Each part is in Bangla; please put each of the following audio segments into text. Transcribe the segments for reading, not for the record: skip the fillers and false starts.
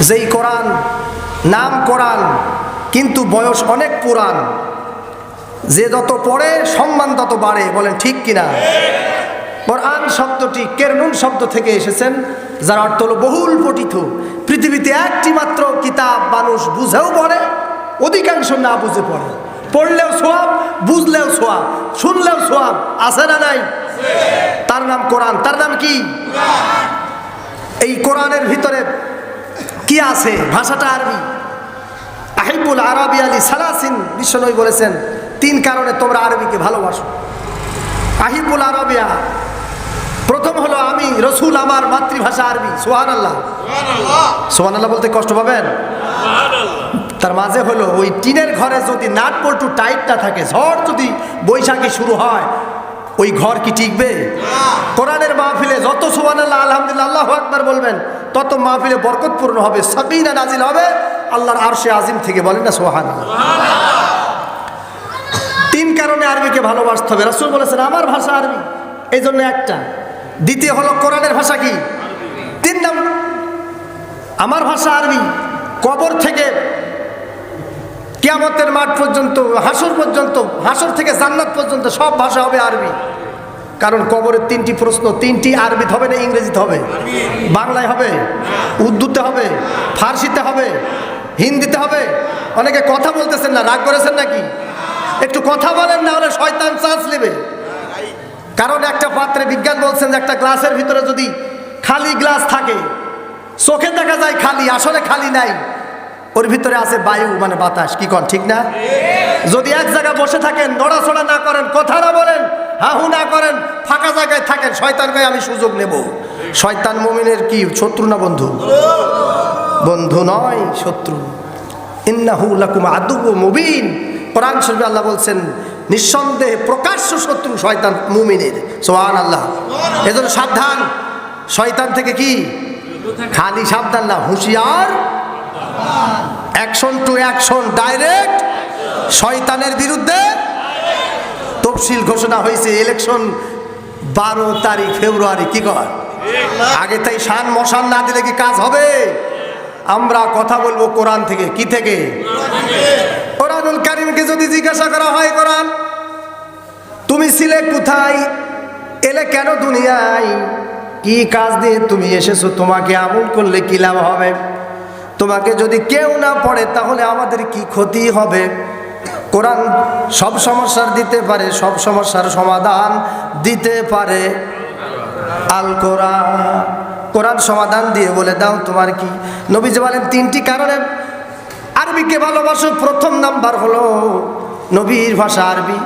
যেই কোরআন, নাম কোরআন কিন্তু বয়স অনেক পুরান, যে যত পড়ে সম্মান তত বাড়ে, বলেন ঠিক কিনা? কোরআন শব্দটি কেরনুন শব্দ থেকে এসেছেন, যার অর্থ হলো বহুল পঠিত। পৃথিবীতে একটি মাত্র কিতাব মানুষ বুঝেও পড়ে, অধিকাংশ না বুঝে পড়ে। পড়লেও সোয়াব, বুঝলেও সোয়াব, শুনলেও সোয়াব, আছে না নাই? তার নাম কোরআন। তার নাম কি? এই কোরআনের ভিতরে কি আছে? ভাষাটা আরবি। আহিবুল আরবি আলী সালাসিন বিশ্বনবী বলেছেন, 3 কারণে তোমরা আরবিকে ভালোবাসো। আহিবুল আরবিয়া, প্রথম হলো আমি রসুল, আমার মাতৃভাষা আরবি। সুবহানাল্লাহ। সুবহানাল্লাহ বলতে কষ্ট পাবেন? তার মাঝে হলো ওই টিনের ঘরে যদি নাট বল্টু টাইট না থাকে, ঝড় যদি বৈশাখী শুরু হয়, ওই ঘর কি টিকবে? কোরআনের মাহফিলে যত সুবহানাল্লাহ আলহামদুলিল্লাহ আল্লাহু আকবার বলবেন, তত মাহফিলে বরকতপূর্ণ হবে, সাকিনা নাজিল হবে আল্লাহর আরশে আজিম থেকে। বলেন না সুবহানাল্লাহ। 3 কারণে আরবিকে ভালোবাসতে হবে। রাসূল বলেছেন আমার ভাষা আরবি, এই জন্য একটা। দ্বিতীয় হলো কোরআনের ভাষা কি? 3 নম্বর আমার ভাষা আরবি। কবর থেকে কিয়ামতের মাঠ পর্যন্ত, হাসর পর্যন্ত, হাসর থেকে জান্নাত পর্যন্ত সব ভাষা হবে আরবি। কারণ কবরের 3টি প্রশ্ন, 3টি আরবিতে হবে না ইংরেজিতে হবে? বাংলায় হবে, উর্দুতে হবে, ফার্সিতে হবে, হিন্দিতে হবে। অনেকে কথা বলতেছেন না, রাগ করেছেন নাকি? একটু কথা বলেন, না হলে শয়তান চান্স নেবে। কারণ একটা পাত্রে বিজ্ঞান বলছেন যে একটা গ্লাসের ভিতরে যদি খালি গ্লাস থাকে, চোখে দেখা যায় খালি, আসলে খালি নাই, ওর ভিতরে আছে বায়ু, মানে বাতাস। কি কন ঠিক না? যদি এক জায়গায় বসে থাকেন, নড়াচড়া না করেন, কথা না বলেন, হাহু না করেন, ফাঁকা জায়গায় থাকেন, শয়তান কয় আমি সুযোগ নেব। শয়তান মুমিনের কি শত্রু না বন্ধু? বন্ধু নয়, শত্রু। ইন্নাহু লাকুম আদুউম মুবিন। কোরআন শরীফে আল্লাহ বলছেন নিঃসন্দেহে প্রকাশ্য শত্রু শয়তান মুমিনের। সুবহানাল্লাহ। এজন্য সাবধান শয়তান থেকে। কি খালি সাবধান না, হুঁশিয়ার। অ্যাকশন টু অ্যাকশন, ডাইরেক্ট শয়তানের বিরুদ্ধে। তফসিল ঘোষণা হয়েছে, ইলেকশন 12 তারিখ ফেব্রুয়ারি। কি কর আগে তাই শান মশান না দিলে কি কাজ হবে? আমরা কথা বলবো কোরআন থেকে। কি থেকে? কোরআনুল কারীমকে যদি জিজ্ঞাসা করা হয়, কোরআন তুমি ছিলে কোথায়, এলে কেন দুনিয়ায়, কি কাজ দিয়ে তুমি এসেছো, তোমাকে আমল করলে কি লাভ হবে, তোমাকে যদি কেউ না পড়ে তাহলে আমাদের কি ক্ষতি হবে? কোরআন সব সমস্যার দিতে পারে, সব সমস্যার সমাধান দিতে পারে আল কোরআন। কোরআন সমাধান দিয়ে বলে দাও তোমার কি। নবীজি বলেন 3টি কারণে আরবিকে ভালোবাসো। প্রথম নাম্বার হলো নবীর ভাষা আরবি,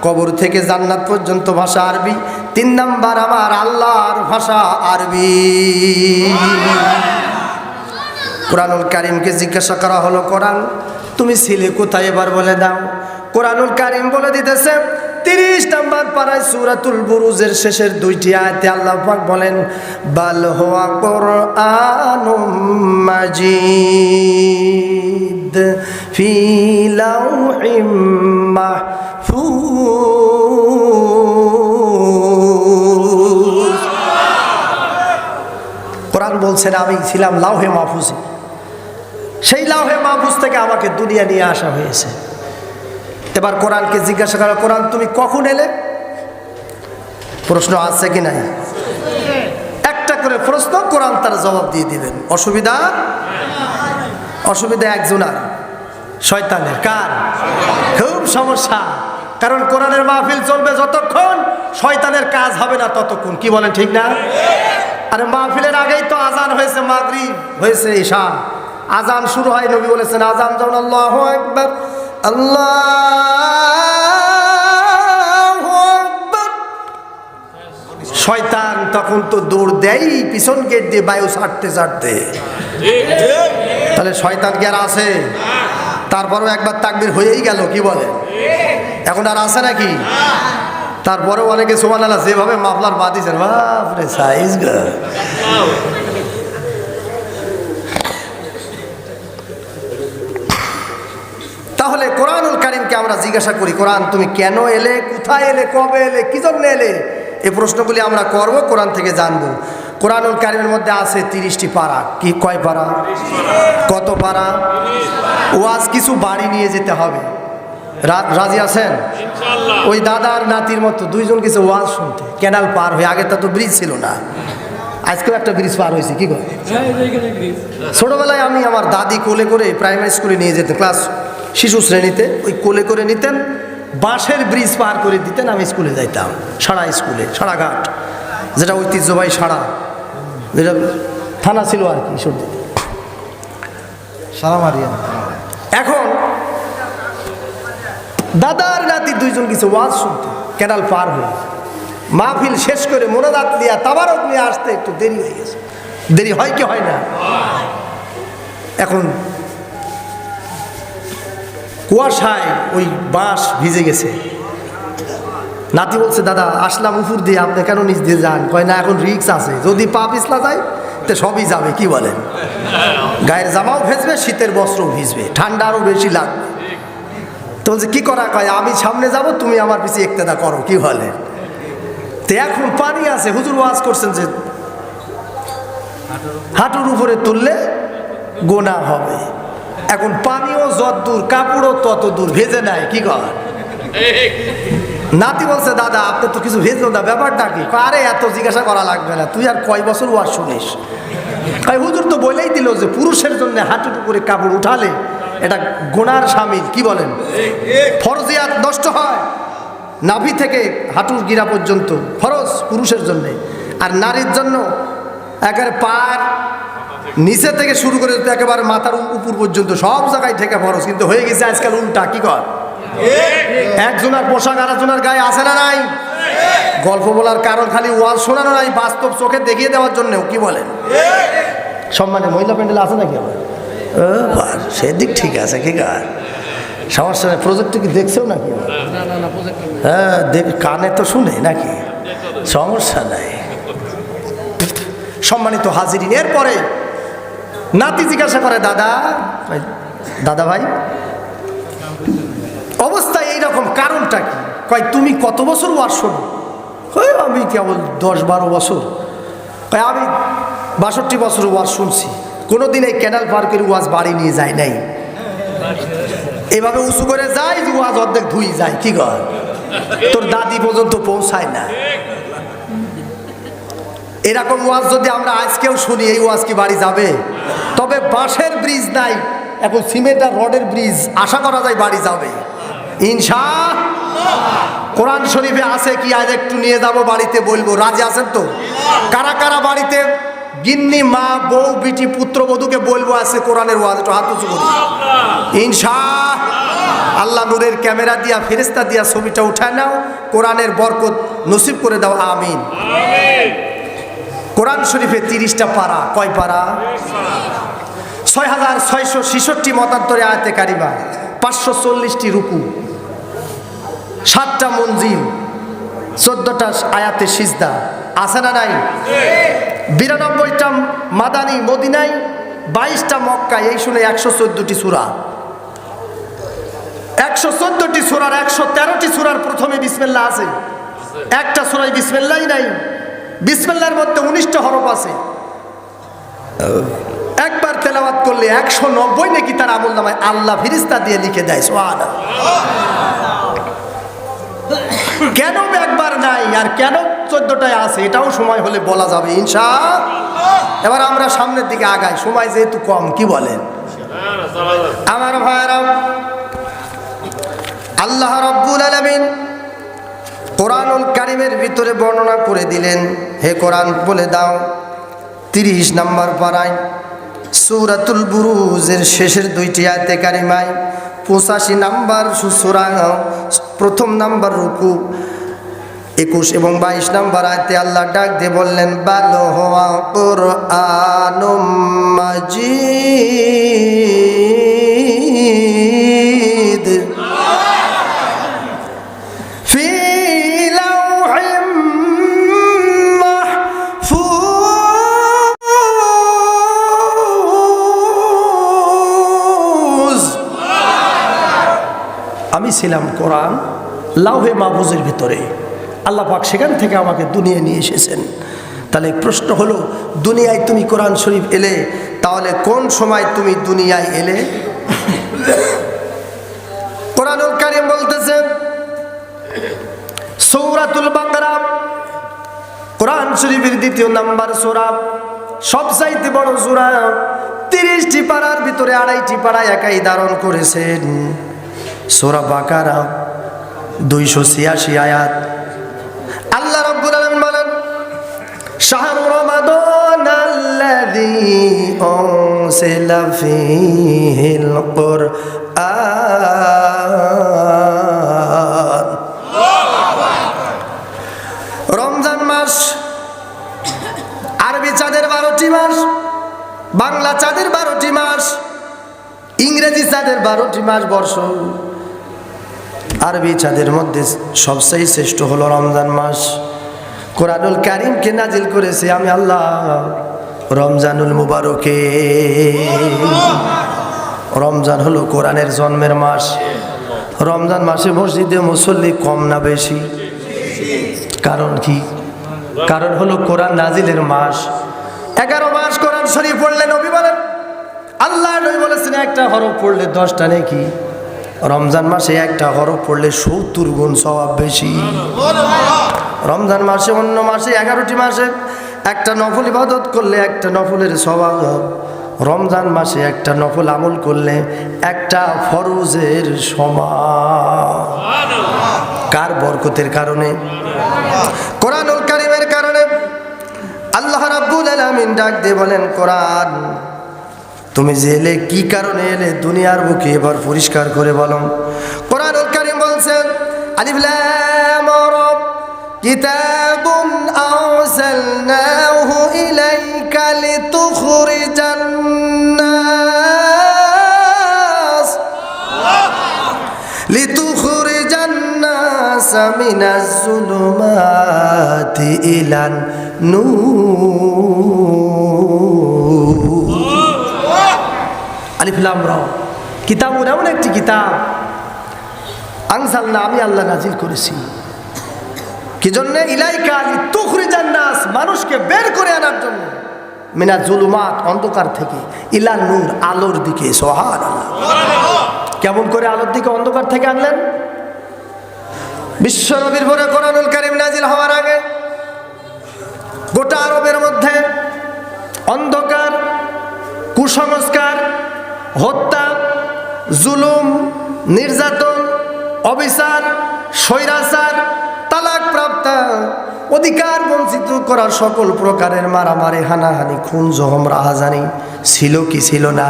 কবর থেকে জান্নাত পর্যন্ত ভাষা আরবি। 3 নাম্বার আমার আল্লাহর ভাষা আরবি। কোরআনুল কারীমকে জিজ্ঞাসা করা হলো, কোরআন তুমি ছিলে কোথায়, এবার বলে দাও। কোরআনুল কারীম বলে দিতেছে 30 নম্বর পারায় সূরাতুল বুরুজের শেষের 2টি আয়াতে আল্লাহ পাক বলেন বাল হুয়া কুরআনুম মাজিদ ফি লাউহিম মাহফুজ। কোরআন বলছেন আমি ছিলাম লাউহে মাহফুজে, সেই লাউহে মাহফুজ থেকে আমাকে দুনিয়া নিয়ে আসা হয়েছে। এবার কোরআনকে জিজ্ঞাসা করা, কোরআন তুমি কখন এলে? প্রশ্ন আছে কি নাই? একটা করে প্রশ্ন, কোরআন তার জবাব দিয়ে দিবেন। অসুবিধা? অসুবিধা একজনের, শয়তানের। কার? খুব সমস্যা। কারণ কোরআনের মাহফিল চলবে যতক্ষণ, শয়তানের কাজ হবে না ততক্ষণ। কি বলেন ঠিক না? আরে মাহফিলের আগেই তো আজান হয়েছে, মাগরিব হয়েছে, ঈশা। আজান শুরু হয়, নবী বলেছেন আজান যখন আল্লাহু আকবার আল্লাহু আকবার, শয়তান তখন তো দৌড় দেয় পিছন গেট দিয়ে বায়ু ছাড়তে ছাড়তে। তাহলে শয়তান কি আর আছে? তারপরেও একবার তাকবীর হয়েই গেল। কি বলে? এখন আর আছে নাকি? তারপরেও অনেকে সুবহানাল্লাহ যেভাবে মাফলার বাঁধিয়েছেন, বাপরে সাইজ গো। তাহলে কোরআনুল কারীমকে আমরা জিজ্ঞাসা করি, কোরআন তুমি কেন এলে, কোথায় এলে, কবে এলে, কি জন্য এলে? এই প্রশ্নগুলি আমরা করব, কোরআন থেকে জানবো। কোরআনুল কারীমের মধ্যে আছে 30টি পারা। কি কয় পারা? কত পারা? ওয়াজ কিছু বাড়ি নিয়ে যেতে হবে। রাজি আছেন? ওই দাদার নাতির মতো দুইজন কিছু ওয়াজ শুনতে ক্যানাল পার হয়ে, আগে তো ব্রিজ ছিল না, আজকেও একটা ব্রিজ পার হয়েছে। কি করে? ছোটবেলায় আমি আমার দাদি কোলে করে প্রাইমারি স্কুলে নিয়ে যেতে, ক্লাস শিশু শ্রেণীতে ওই কোলে করে নিতেন, বাঁশের ব্রিজ পার করে দিতেন, আমি স্কুলে যাইতাম। সারা স্কুলে, সারাঘাট, যেটা ঐতিহ্যবাহী সারা, যেটা থানা ছিল আর কি, সারা মারিয়া। এখন দাদার নাতি দুইজন কিছু ওয়াজ শুনতে ক্যানাল পার হয়ে, মাহফিল শেষ করে মোনাজাত নিয়ে তাবারক নিয়ে আসতে একটু দেরি হয়ে গেছে। দেরি হয় কি হয় না? এখন কুয়াশায় ওই বাঁশ ভিজে গেছে। নাতি বলছে, দাদা আসলাম উপর দিয়ে, আপনি কেন নিচ দিয়ে যান? কয় না, এখন রিক্স আছে, যদি পা পিছলা যায় তো সবই যাবে। কি বলেন? গায়ের জামাও ভিজবে, শীতের বস্ত্রও ভিজবে, ঠান্ডা আরও বেশি লাগবে। তো বলছে কি করা? কয় আমি সামনে যাব, তুমি আমার পিছিয়ে ইক্তেদা করো। কি বলে? তো এখন পানি আছে, হুজুর ওয়াজ করছেন যে হাঁটুর উপরে তুললে গোনা হবে। এখন পানিও যত দূর, কাপড়ও তত দূর, ভেজে নাই। কি কর? নাতি বলছে, দাদা আপনি তো কিছু ভেজলো না, ব্যাপারটা কি? আরে এত জিজ্ঞাসা করা লাগবে না, তুই আর কয় বছর ওয়াজ শুনিস? হুজুর তো বলেই দিল যে পুরুষের জন্য হাঁটুর উপরে কাপড় উঠালে এটা গোনার শামিল। কি বলেন? ফরজিয়াত নষ্ট হয়, নাভি থেকে হাঁটুর গিরা পর্যন্ত ফরজ পুরুষের জন্য, আর নারীর জন্য একেবারে পার নিচে থেকে শুরু করে একেবারে মাথার উপর পর্যন্ত সব জায়গায় থেকে ফরজ। কিন্তু হয়ে গেছে আজকাল উল্টা। কি কর? একজনের পোশাক আরেকজনের গায়ে আছে না নাই? গল্প বলার কারণ খালি ওয়াজ শোনানো নাই, বাস্তব চোখে দেখিয়ে দেওয়ার জন্য। কি বলেন? সম্মানে মহিলা প্যান্ডেল আছে নাকি? আবার সেদিক ঠিক আছে। কি কার সমস্যা নেই। প্রজেক্ট কি দেখছেও নাকি? হ্যাঁ, কানে তো শুনে নাকি, সমস্যা নাই। সম্মানিত হাজিরিন, এরপরে নাতি জিজ্ঞাসা করে, দাদা দাদা ভাই অবস্থা এইরকম, কারণটা কি? কয় তুমি কত বছর ওয়াজ শোনো? আমি কেবল 10-12 বছর। কয় আমি 62 বছর ওয়াজ শুনছি, কোনোদিন এই ক্যানাল পার করে ওয়াজ বাড়ি নিয়ে যায় নাই। এভাবে উঁচু করে যায় যে ওয়াজ অর্ধেক ধুই যায়। কি কর? তোর দাদি পর্যন্ত পৌঁছায় না। এরকম ওয়াজ যদি আমরা আজকেও শুনি, এই ওয়াজ কি বাড়ি যাবে? তবে বাঁশের ব্রিজ নাই, এখন সিমেন্ট আর রডের ব্রিজ, আশা করা যায় বাড়ি যাবে ইনশাআল্লাহ। কোরআন শরীফে আছে কি? আজ একটু নিয়ে যাব, বাড়িতে বলবো। রাজি আছেন তো? কারা কারা বাড়িতে গিন্নি, মা, বউ, বিটি, পুত্রবধূকে বলবো আছে কোরআনের ওয়াজ? একটু হাত উঁচু করি ইনশাআল্লাহ। আল্লাহ নূরের ক্যামেরা দিয়া, ফেরেশতা দিয়া ছবিটা উঠায় নাও, কোরআনের বরকত নসিব করে দাও, আমিন। কোরআন শরীফে 30টা পারা। কয় পারা? 6666 মতান্তরে আয়াতে কারিমা, 540টি রুকু, 7টা মঞ্জিল, 14টা আয়াতে সিজদা। আছে না নাই? 92টা মাদানী মদিনায়, 22টা মক্কায়। এই শুনে 114টি সূরা। 114টি সূরার 113টি সূরার প্রথমে বিসমিল্লাহ আছে, একটা সূরায় বিসমিল্লাহই নাই। বিসমিল্লাহর মধ্যে 19টা হরফ আছে। একবার তেলাওয়াত করলে 190 নাকি তার আমলনামায় আল্লাহ ফেরেশতা দিয়ে লিখে দেয়। সুবহানাল্লাহ। কেন একবার নাই আর কেন 14টায় আছে, এটাও সময় হলে বলা যাবে ইনশাআল্লাহ। এবার আমরা সামনের দিকে আগাই, সময় যেহেতু কম। কি বলেন আমার ভাইরা? আল্লাহ রাব্বুল আলামিন কোরআনুল কারীমের ভিতরে বর্ণনা করে দিলেন, হে কোরআন বলে দাও 30 নম্বর পারায় সূরাতুল বুরুজের শেষের 2টি আয়াতে কারিমায় 85 নম্বর সূরা, প্রথম নাম্বার রুকু, 21 এবং 22 নম্বর আয়াতে আল্লাহ ডাক দিয়ে বললেন, বাল হুয়া কুরআনুম মাজিদ ফি লাওহিম মাহফুজ। আমি ছিলাম কোরআন লাউহে মাহফুজের ভিতরে, আল্লাহ পাক সেখান থেকে আমাকে দুনিয়া নিয়ে এসেছেন। তাহলে প্রশ্ন হলো, দুনিয়ায় তুমি কোরআন শরীফ এলে, তাহলে কোন সময় তুমি দুনিয়ায় এলে? কোরআনুল কারীম বলতেছে সূরাতুল বাকারা, কোরআন শরীফের 2 নম্বর সূরা, সবচাইতে বড় সূরা। 30টি পারার ভিতরে 2.5টি পারা একাই ধারণ করেছেন। সূরা বাকারা 286 আয়াত। আল্লাহ রাব্বুল আলামিন বলেন, শাহরু রমাদানাল্লাযী উনজিলা ফীহিল কুরআন। রমজান মাস আরবি চাঁদের 12টি মাস, বাংলা চাঁদের 12টি মাস, ইংরেজি চাঁদের 12টি মাস বর্ষ। আরবি চাঁদের মধ্যে সবচেয়ে শ্রেষ্ঠ হলো রমজান মাস। কোরআনুল কারীমকে নাজিল করেছে আমি আল্লাহ রমজানুল মুবারকে। রমজান হলো কোরআনের জন্মের মাস। রমজান মাসে মসজিদে মুসল্লি কম না বেশি? কারণ কি? কারণ হলো কোরআন নাজিলের মাস। 11 মাস কোরআন শরীফ পড়লে নবী বলেন, আল্লাহ নবী বলেছেন একটা হরফ পড়লে 10টা নেকি। রমজান মাসে একটা হরফ পড়লে 70 গুণ সওয়াব বেশি। রমজান মাসে অন্য মাসে 11টি মাসে একটা নফল ইবাদত করলে একটা নফলের সওয়াব। রমজান মাসে একটা নফল আমল করলে একটা ফরজের সমান। কার বরকতের কারণে? কোরআনুল কারীমের কারণে। আল্লাহ রাব্বুল আলামিন ডাক দিয়ে বলেন, কোরআন তুমি যে এলে কি কারণে এলে দুনিয়ার বুকে এবার পরিষ্কার করে বলো। কোরআনুল কারীম বলছেন, আলিফ লাম রা, কিতাবুন আরসালনাহু ইলাইকা লিতুখরিজান নাস মিনাজ যুলুমাতি ইলান নূর। আলিফ লাম রা, কিতাবুন এমন একটি কিতাব, আনজালনা আমি আল্লাহ নাজিল করেছি। কি জন্য? ইলাইকা লিতুখরিজান নাস, মানুষকে বের করে আনার জন্য, মিনাজ যুলুমাত অন্ধকার থেকে, ইলান নূর আলোর দিকে। সুবহানাল্লাহ। কেমন করে আলোর দিকে অন্ধকার থেকে আনলেন? বিশ্ব নবীর পরে কোরআনুল কারীম নাজিল হওয়ার আগে গোটা আরবের মধ্যে অন্ধকার, কুসংস্কার, হত্যা, জুলুম, নির্যাতন, অবিচার, স্বৈরাচার, তালাক প্রাপ্ত, অধিকার বঞ্চিত করার সকল প্রকারের মারামারি, হানাহানি, খুন, জখম, রাহাজানি ছিল কি ছিল না?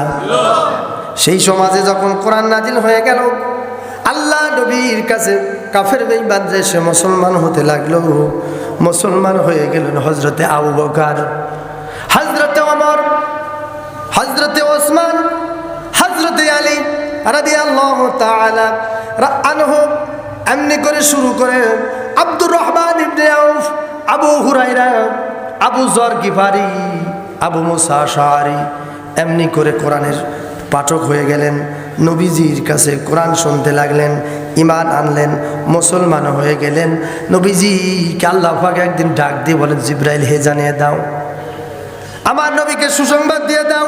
সেই সমাজে যখন কোরআন নাজিল হয়ে গেল, আল্লাহ নবীর কাছে কাফের বেঈমান এসে মুসলমান হতে লাগলো। মুসলমান হয়ে গেলেন হযরতে আবু বকর, হযরতে ওমর, হযরতে ওসমান, হযরতে আলী রাদিয়াল্লাহু তাআলা আনহু। এমনি করে শুরু করে আব্দুর রহমান ইবনে আউফ, আবু হুরায়রা, আবু যর গিফারি, আবু মুসা আশআরী, এমনি করে কোরআনের পাঠক হয়ে গেলেন। নবীজির কাছে কোরআন শুনতে লাগলেন, ঈমান আনলেন, মুসলমান হয়ে গেলেন। নবীজিকে আল্লাহ পাক একদিন ডাক দিয়ে বলেন, জিবরাইল হে জানিয়ে দাও, আমার নবীকে সুসংবাদ দিয়ে দাও,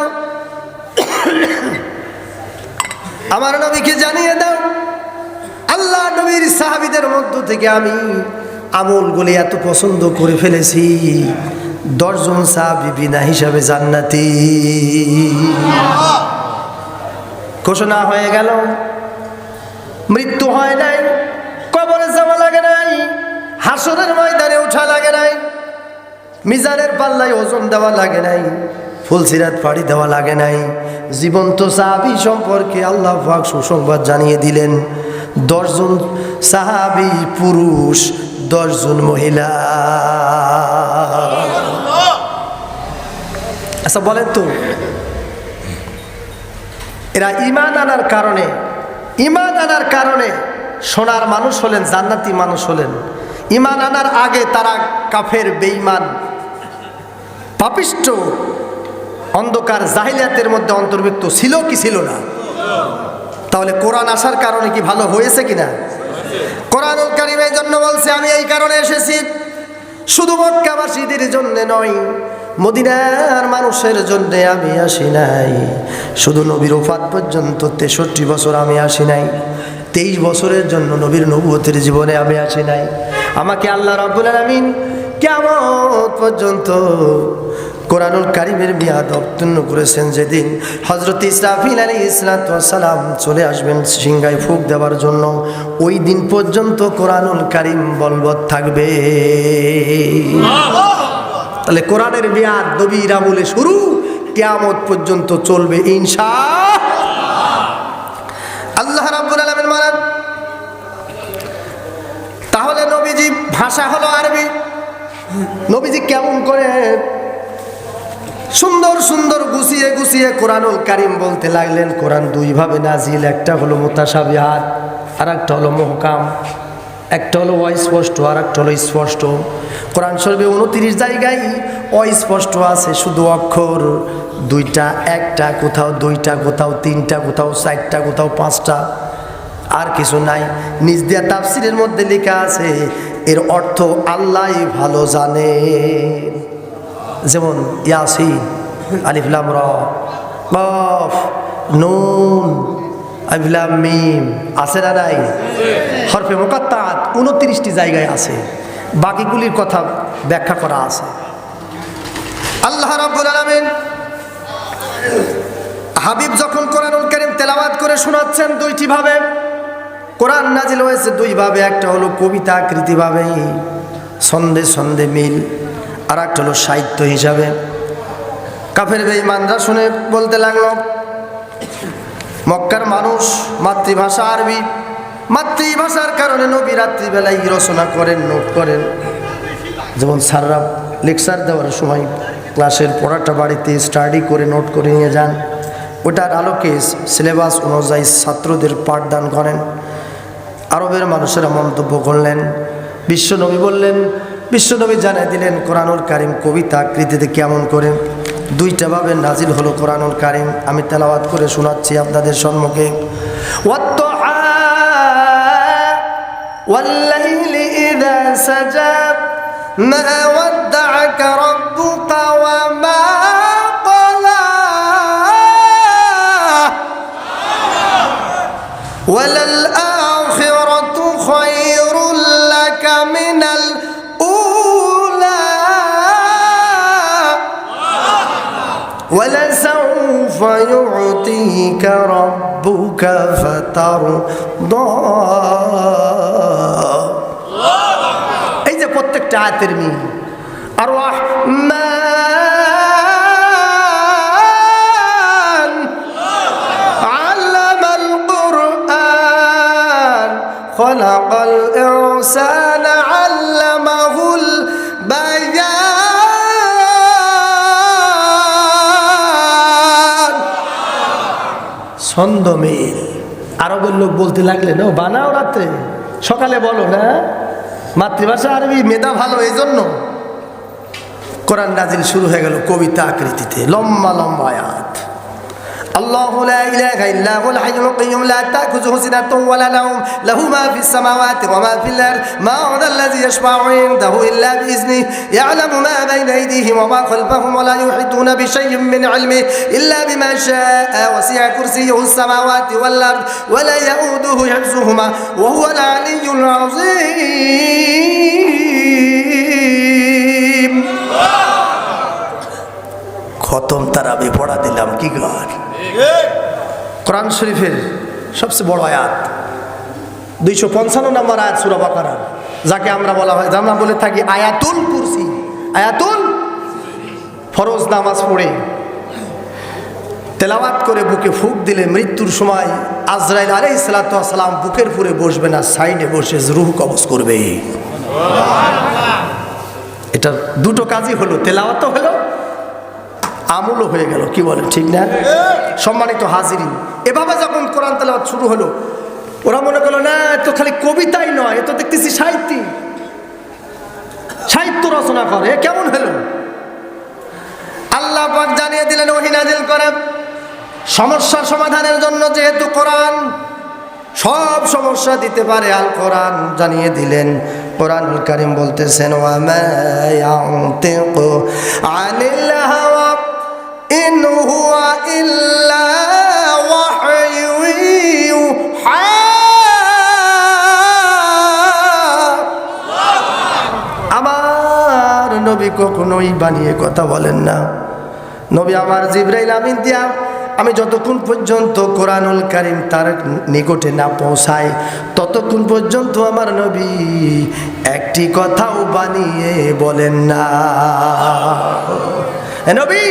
আমার নবীকে জানিয়ে দাও, আল্লাহ নবীর সাহাবীদের মধ্য থেকে আমি আমলগুলি এত পছন্দ করে ফেলেছি, 10 জন সাহাবী বিনা হিসাবে জান্নাতি। ঘোষণা হয়ে গেল। মৃত্যু হয় নাই, কবরে যাওয়া লাগে নাই, হাসরের ময়দানে ওঠা লাগে নাই, মিজানের পাল্লায় ওজন দেওয়া লাগে নাই, ফুলসিরাত পাড়ি দেওয়া লাগে নাই। জীবন্ত সাহাবী সম্পর্কে আল্লাহ পাক সুসংবাদ জানিয়ে দিলেন। 10 জন সাহাবী পুরুষ, 10 জন মহিলা। আচ্ছা বলেন তো, এরা ঈমান আনার কারণে সোনার মানুষ হলেন, জান্নাতি মানুষ হলেন। ঈমান আনার আগে তারা কাফের, বেঈমান, পাপিষ্ঠ, অন্ধকার জাহিলিয়াতের মধ্যে অন্তর্ভুক্ত ছিল কি ছিল না? তাহলে কোরআন আসার কারণে কি ভালো হয়েছে কিনা? কোরআনুল কারীম এই জন্য বলছে, আমি এই কারণে এসেছি শুধু মক্কাবাসীদের জন্য নয়, মদিনার মানুষের জন্য আমি আসি নাই। শুধু নবীর ওফাত পর্যন্ত 63 বছর আমি আসি নাই। 23 বছরের জন্য নবীর নবুয়তের জীবনে আমি আসি নাই। আমাকে আল্লাহ রাব্বুল আলামিন কিয়ামত পর্যন্ত কোরআনুল কারীমের মিয়াদ উত্তীর্ণ করেছেন, যেদিন হযরত ইসরাফিল আলাইহিস সালাম চলে আসবেন সিংহায় ফুঁক দেওয়ার জন্য। ওই দিন পর্যন্ত কোরআনুল কারীম বলবৎ থাকবে। তাহলে কোরআনের মেয়াদ নবীর আমলে শুরু, কিয়ামত পর্যন্ত চলবে ইনশাআল্লাহ। আল্লাহ রাব্বুল আলামিন বলেন, তাহলে নবীজি ভাষা হলো আরবি। নবীজি কেমন করে সুন্দর সুন্দর গুছিয়ে গুছিয়ে কোরআনুল কারীম বলতে লাগলেন। কোরআন দুই ভাবে নাজিল, একটা হলো মুতাশাবিহাত আর একটা হলো মুহকাম। একটা হলো অস্পষ্ট আর একটা হলো স্পষ্ট। কোরআন শরীফে 29 জায়গায় অস্পষ্ট আছে, শুধু অক্ষর দুইটা, একটা, কোথাও দুইটা, কোথাও তিনটা, কোথাও চারটা, কোথাও পাঁচটা, আর কিছু নাই। নিজ দিয়া তাফসিরের মধ্যে লেখা আছে এর অর্থ আল্লাহই ভালো জানে। যেমন ইয়াসিন, আলিফ লাম রা, কফ, নুন, আলিফ লাম মিম, আছে না নাই? হরফে মুকাত্তাআত 29টি জায়গায় আছে, বাকিগুলির কথা ব্যাখ্যা করা আছে। আল্লাহ রাব্বুল আলামিন হাবিব যখন কোরআনুল কারীম তেলাওয়াত করে শোনাচ্ছেন দুইটি ভাবে। কোরআন নাজিল হয়েছে দুই ভাবে, একটা হলো কবিতা আকৃতি ভাবে, ছন্দে ছন্দে মিল, আর একটা হলো সাহিত্য হিসাবে। কাফের বেঈমানরা শুনে বলতে লাগলো, মক্কার মানুষ মাতৃভাষা আরবি, মাতৃভাষার কারণে নবী রাত্রিবেলায় রচনা করেন, নোট করেন। যেমন স্যাররা লেকচার দেওয়ার সময় ক্লাসের পড়াটা বাড়িতে স্টাডি করে নোট করে নিয়ে যান, ওটার আলোকে সিলেবাস অনুযায়ী ছাত্রদের পাঠদান করেন। আরবের মানুষেরা মন্তব্য করলেন, বিশ্বনবী বললেন, বিশ্বনবী জানিয়ে দিলেন কোরআনুল কারীম কবিতা আকৃতিতে কেমন করে। দুইটা ভাবে নাজিল হলো কোরআনুল কারীম। আমি তেলাওয়াত করে শোনাচ্ছি আপনাদের সম্মুখে। ওয়াত-তুহা ওয়াল-লাইলি ইযা সাজা মা ওয়াদ্দা'আকা রাব্বুকা ওয়া মা ক্বালা ওয়ালাল আখিরাতু খায়রুল লাকা মিনাল উলা ওয়ালাসাউফা ইউ'তিকা রাব্বুকা ফাতারদা। এই যে প্রত্যেকটা আয়াতের মিল। আর রাহমান আল্লামাল কুরআন খালাকাল ইনসানা আল্লামাহুল বায়ান। ছন্দ মিল। আরবের লোক বলতে লাগলেন, ও বানাও রাতে, সকালে বলো না, মাতৃভাষা আরবি, মেধা ভালো, এই জন্য। কোরআন নাজিল শুরু হয়ে গেল কবিতা আকৃতিতে, লম্বা লম্বা আয়াত। আল্লাহু লা ইলাহা ইল্লা হুয়াল হাইয়ুল কাইয়্যুম লা তা'খুযুহু সিনাতুন ওয়া লা নাওম লাহু মা ফিস সামাওয়াতি ওয়া মা ফিল আরদ মা যাল্লাযী ইয়াশফা'ু 'ইনদাহু ইল্লা বিইذনিহি ইয়া'লামু মা বাইনা আইদিহিম ওয়া মা খালফাহুম ওয়া লা ইউহিতুনা বিশাইইন মিন 'ইলমিহি ইল্লা বিমা শা'a ওয়াসি'a কুরসিয়্যুহু সামাওয়াতি ওয়াল আরদ ওয়া লা ইয়াউদুহু হিফযুহুমা ওয়া হুয়াল 'আলিয়্যুল 'আযীম। খতম তারাবি পড়া দিলাম কি গান। কোরআন শরীফের সবচেয়ে বড় আয়াত 255 নম্বর আয়াত সূরা বাকারা, যাকে আমরা বলা হয়, আমরা বলে থাকি আয়াতুল কুরসি। আয়াতুল ফরজ নামাজ পড়ে তেলাওয়াত করে বুকে ফুঁক দিলে মৃত্যুর সময় আজরাইল আলাইহিস সালাতু ওয়াস সালাম বুকের উপরে বসবে না, সাইডে বসে রূহ কবজ করবে। এটা দুটো কাজই হলো, তেলাওয়াতও হলো, আমলও হয়ে গেল। কি বলে, ঠিক না? সম্মানিত হাজিরিন, এভাবে যখন কোরআন তেলাওয়াত শুরু হলো, ওরা মনে করলো না তো খালি কবিতাই নয়, এ তো দেখতেছি সাহিত্য রচনা করে, কেমন হলো? আল্লাহ পাক জানিয়ে দিলেন ওহী নাজিল করে সমস্যার সমাধানের জন্য। যেহেতু কোরআন সব সমস্যা দিতে পারে, আল কোরআন জানিয়ে দিলেন কোরআনুল কারীম বলতেছেন ওয়া মা ইয়ানতিকু আনিল হাওয়া ইন হুয়া ইল্লা ওয়াহয়ু ইউহা। আমার নবী কখনোই বানিয়ে কথা বলেন না। নবী আমার জিবরাইল আমিন দিয়া আমি যতক্ষণ পর্যন্ত কোরআনুল কারীম তার নিকটে না পৌঁছাই ততক্ষণ পর্যন্ত আমার নবী একটি কথাও বানিয়ে বলেন না। নবী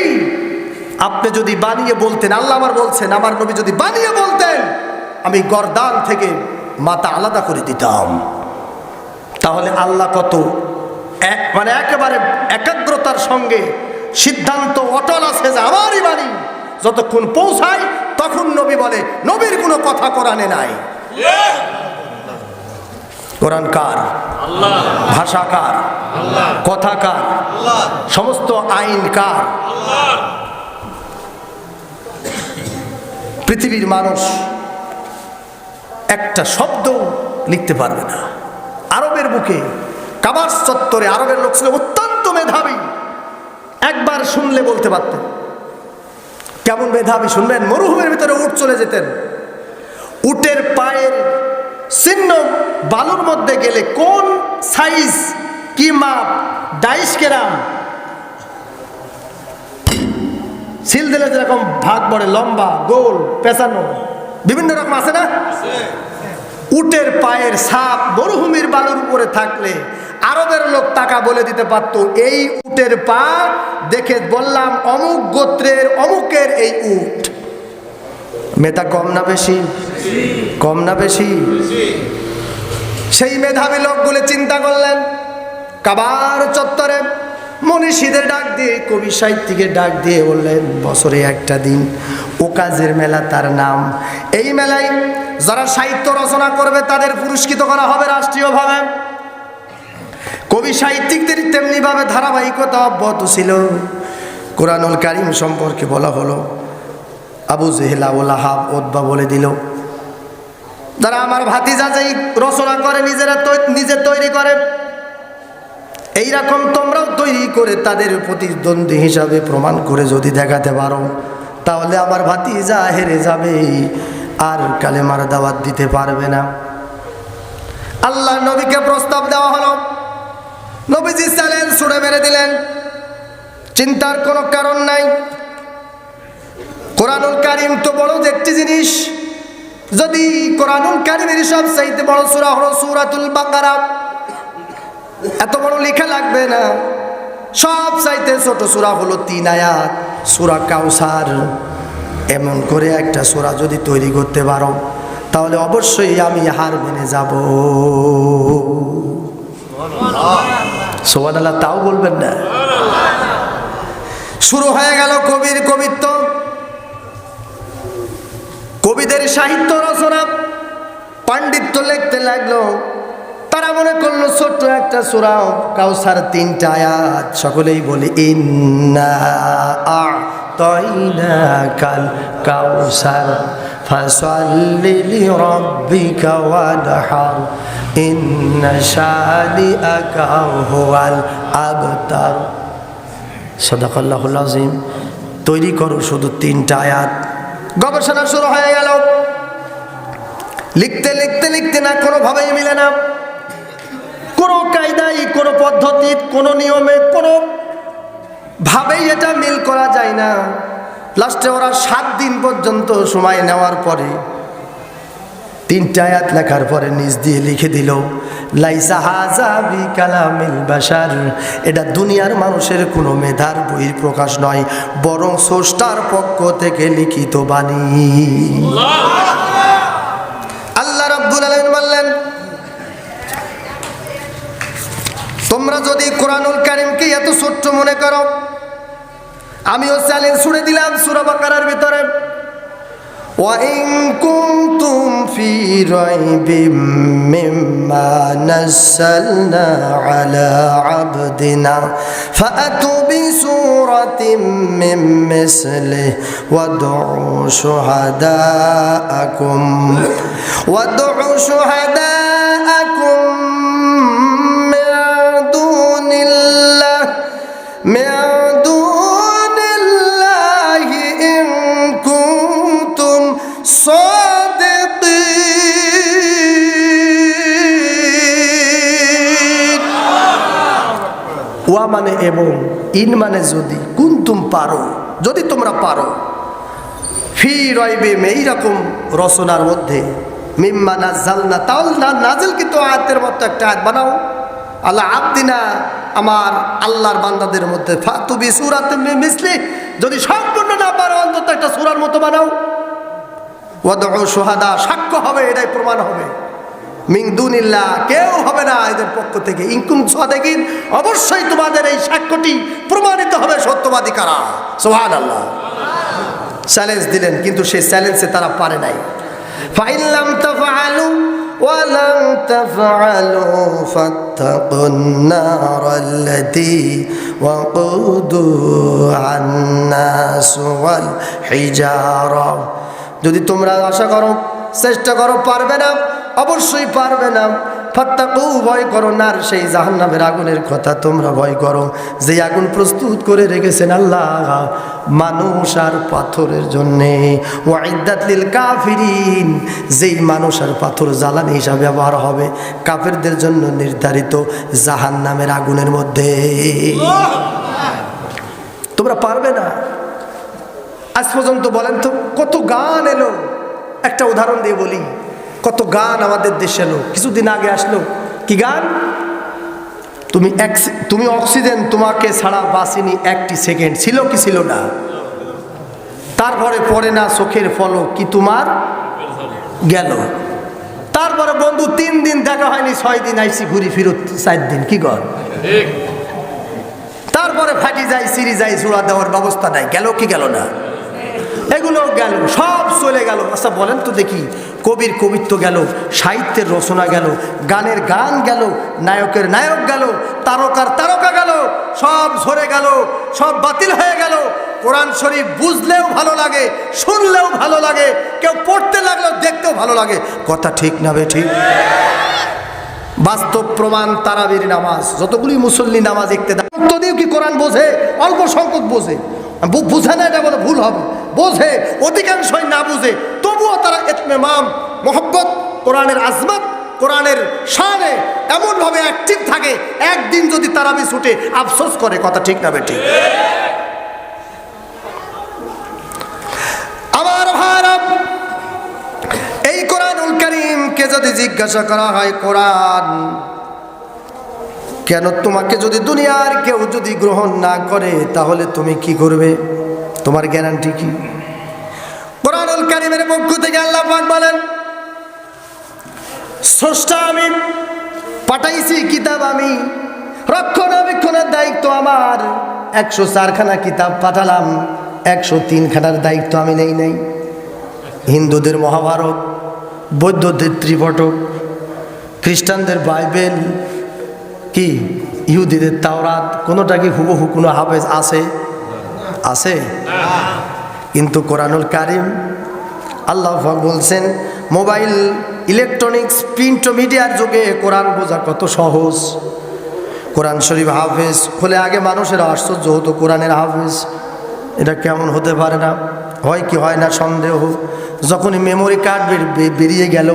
আপনি যদি বানিয়ে বলতেন, আল্লাহ আমার বলছেন আমার নবী যদি বানিয়ে বলতেন আমি গর্দান থেকে মাথা আলাদা করে দিতাম। তাহলে আল্লাহ কত মানে একেবারে একাগ্রতার সঙ্গে সিদ্ধান্ত অটল আছে যে আমারই বাণী যতক্ষণ পৌঁছায় তখন নবী বলে। নবীর কোনো কথা কোরআনে নাই। কোরআন কার? আল্লাহ। ভাষা কার? আল্লাহ। কথা কার? আল্লাহ। সমস্ত আইন কার? আল্লাহ। পৃথিবীর মানুষ একটা শব্দ লিখতে পারবে না। আরবের বুকে কাবার চত্বরে আরবের লোক ছিল অত্যন্ত মেধাবী। একবার শুনলে বলতে পারতেন। কেমন মেধাবী শুনবেন? মরুভূমির ভিতরে উট চলে যেতেন, উটের পায়ের চিহ্ন বালুর মধ্যে গেলে কোন সাইজ কি মাপ ডাইশ কেরাম সিল দিলে যেরকম ভাগ পড়ে, লম্বা গোল পেঁচানো বিভিন্ন রকম আছে না? উটের পায়ের ছাপ মরুভূমির বালুর উপরে থাকলে আরবের লোক টাকা বলে দিতে পারত এই উটের পা দেখে বললাম অমুক গোত্রের অমুকের এই উট। মেধা কম না বেশি? কম না বেশি? সেই মেধাবী লোকগুলো চিন্তা করলেন কাবার চত্বরে মনীষীদের ডাক দিয়ে কবি সাহিত্যিকের ডাক দিয়ে বললেন বছরে একটা দিন ওকাজের মেলা তার নাম। এই মেলায় যারা সাহিত্য রচনা করবে তাদের পুরস্কৃত করা হবে রাষ্ট্রীয়ভাবে। কবি সাহিত্যিকদের তেমনি ভাবে ধারাবাহিকতা অব্যাহত ছিল। কোরআনুল কারীম সম্পর্কে বলা হলো আবু জেহেল আবু লাহাব উতবা বলে দিল যারা আমার ভাতিজা যেই রচনা করে নিজে তৈরি করে এইরকম তোমরাও তৈরি করে তাদের প্রতিদ্বন্দ্বী হিসাবে প্রমাণ করে যদি দেখাতে পারো তাহলে আমার ভাতিজা হেরে যাবে, আর কালেমার দাওয়াত দিতে পারবে না। আল্লাহ নবীকে প্রস্তাব দেওয়া হলো, নবীজি চ্যালেঞ্জ ছুড়ে মেরে দিলেন। চিন্তার কোনো কারণ নাই। কোরআনুল কারীম তো বড় একটি জিনিস। যদি কোরআনুল কারীমের সবচাইতে বড় সূরা হলো সূরাতুল বাকারা, এত বড় লেখা লাগবে না। সবচাইতে ছোট সূরা হলো 3 আয়াত, সূরা কাউসার। এমন করে একটা সূরা যদি তৈরি করতে পারো তাহলে অবশ্যই আমি হার মেনে যাব। সুবহানাল্লাহ, তাও বলবেন না? শুরু হয়ে গেল কবির কবিত্ব, কবিদের সাহিত্য রচনা, পাণ্ডিত্য লিখতে লাগলো। তারা মনে করলো ছোট্ট একটা সূরা কাউসার 3টা আয়াত, সকলেই বলে ইন্না আ'তাইনাকাল কাউসার ফাসাল্লি লিরাব্বিকা ওয়ানহার ইন্না শানিআকা হুয়াল আবতার। সাদাকাল্লাহুল আযীম। তৈরি করো শুধু 3টা আয়াত। গবেষণা শুরু হয়ে গেল। লিখতে লিখতে লিখতে না কোনোভাবেই মিলে না, কোনো কায়দায়, কোনো পদ্ধতি, কোনো নিয়মে, কোনো ভাবেই এটা মিল করা যায় না। লাস্টে ওরা 7 দিন পর্যন্ত সময় নেওয়ার পরে 3টা আয়াত লেখার পরে নিজ দিয়ে লিখে দিল লাইসা হাযা বিকালামিল বাশার। এটা দুনিয়ার মানুষের কোনো মেধার বহির প্রকাশ নয়, বরং স্রষ্টার পক্ষ থেকে লিখিত বাণী। আল্লাহ রাব্বুল আলামিন বললেন তোমরা যদি কোরআনুল কারীমকে এত ছোট্ট মনে করো, আমিও চ্যালেঞ্জ ছুড়ে দিলাম সূরা বাকারার ভিতরে وَإِن كُنتُمْ فِي رَيْبٍ مِّمَّا نَزَّلْنَا عَلَى عَبْدِنَا فَأْتُوا بِسُورَةٍ مِّن مِّثْلِهِ وَادْعُوا شُهَدَاءَكُم সাদিকিন। ওয়া মানে এবং, ইন মানে যদি, কুনতুম পারো, যদি তোমরা পারো, ফি রাইবিম এইরকম রচনার মধ্যে, মিম্মা নাযালনা, তাহলে নাজিল কিন্তু আয়াতের মতো একটা আয়াত বানাও, আল্লাহ আব্দিনা আমার আল্লাহর বান্দাদের মধ্যে, ফাতু বিসূরাতিন মিন মিসলি, যদি সম্পূর্ণ না পারো অন্তত একটা সূরার মতো বানাও, ওয়াদউ শুহাদা, সাক্ষ্য হবে, এটাই প্রমাণ হবে, মিন দুনিল্লাহ, কেউ হবে না এদের পক্ষ থেকে, ইন কুনতুম সাদিকিন, অবশ্যই তোমাদের এই সাক্ষ্যটি প্রমাণিত হবে সত্যবাদী কারা। সুবহানাল্লাহ। চ্যালেঞ্জ দিলেন, কিন্তু সেই চ্যালেঞ্জে তারা পারে নাই। ফাইন লাম তাফআলু ওয়া লান তাফআলু ফাত্তাকুন নারাল্লাতী ওয়াকুদুহান নাস ওয়াল হিজারা, যদি তোমরা আশা করো, চেষ্টা করো, পারবে না, অবশ্যই পারবে না, ফাত্তাকু, ভয় করো, নার, সেই জাহান্নামের আগুনের কথা তোমরা ভয় করো, যে আগুন প্রস্তুত করে রেখেছেন আল্লাহ মানুষ আর পাথরের জন্যে, ওয়াইদ্দাত লিল কাফিরিন, যেই মানুষ আর পাথর জ্বালানি হিসাবে ব্যবহার হবে কাফেরদের জন্য নির্ধারিত জাহান্নামের আগুনের মধ্যে। তোমরা পারবে না। আজ পর্যন্ত বলেন তো কত গান এলো, একটা উদাহরণ দিয়ে বলি, কত গান আমাদের দেশে এলো, কিছুদিন আগে আসলো, কি গান, তুমি অক্সিজেন তোমাকে ছাড়া বাঁচিনি একটি সেকেন্ড, ছিল কি ছিল না, তারপরে পড়ে না চোখের ফলক কি তোমার গেল, তারপরে বন্ধু 3 দিন দেখা হয়নি, 6 দিন আইসি ঘুরি ফিরত 4 দিন, কি কর, তারপরে ফাটি যায়, সিঁড়ি যায়, চূড়া দেওয়ার ব্যবস্থা নাই, গেল কি গেল না, এগুলো গেল, সব চলে গেল। আচ্ছা বলেন তো দেখি, কবির কবিত্ব গেল, সাহিত্যের রচনা গেল, গানের গান গেল, নায়কের নায়ক গেল, তারকার তারকা গেল, সব ঝরে গেল, সব বাতিল হয়ে গেল। কোরআন শরীফ বুঝলেও ভালো লাগে, শুনলেও ভালো লাগে, কেউ পড়তে লাগলেও দেখতেও ভালো লাগে, কথা ঠিক না বে ঠিক? বাস্তব প্রমাণ তারাবির নামাজ, যতগুলি মুসল্লি নামাজ ইক্তেদা, যদিও কি কোরআন বোঝে, অল্প সংখ্যক বোঝে, বুঝে না এটা বলে ভুল হবে, বোঝে, অধিকাংশই না বুঝে, তবুও তারা ইতমিমাম, মোহব্বত, কোরআনের আজমত, কোরআনের শানে এমনভাবে অ্যাক্টিভ থাকে, একদিন যদি তারাবি ছুটে আফসোস করে, কথা ঠিক না বেটি? আমার ভাইরা, এই কোরআনুল কারীমকে যদি জিজ্ঞাসা করা হয়, কোরআন কেন তোমাকে যদি দুনিয়ার কেউ যদি গ্রহণ না করে তাহলে তুমি কি করবে, তোমার গ্যারান্টি কি? কোরআনুল কারীমের পক্ষ থেকে আল্লাহ পাক বলেন, স্রষ্টা আমি, পাঠাইছি কিতাব আমি, রক্ষণাবেক্ষণের দায়িত্ব আমার, 104 খানা কিতাব পাঠালাম, 103 খানার দায়িত্ব আমি নেই নাই। হিন্দুদের মহাভারত, বৌদ্ধদের ত্রিপটক, খ্রিস্টানদের বাইবেল, কি ইহুদিদের তাওরাত, কোনোটা কি হুবহু কোনো হাফেজ আছে? আছে। কিন্তু কোরআনুল কারীম আল্লাহ পাক বলছেন, মোবাইল, ইলেকট্রনিক্স, প্রিন্ট মিডিয়ার যুগে কোরআন বোঝা কত সহজ। কোরআন শরীফ হাফেজ হলে আগে মানুষের আশ্চর্য হতো, কোরআনের হাফেজ এটা কেমন হতে পারে না, হয় কি হয় না সন্দেহ। যখনই মেমোরি কার্ড বেরিয়ে গেল,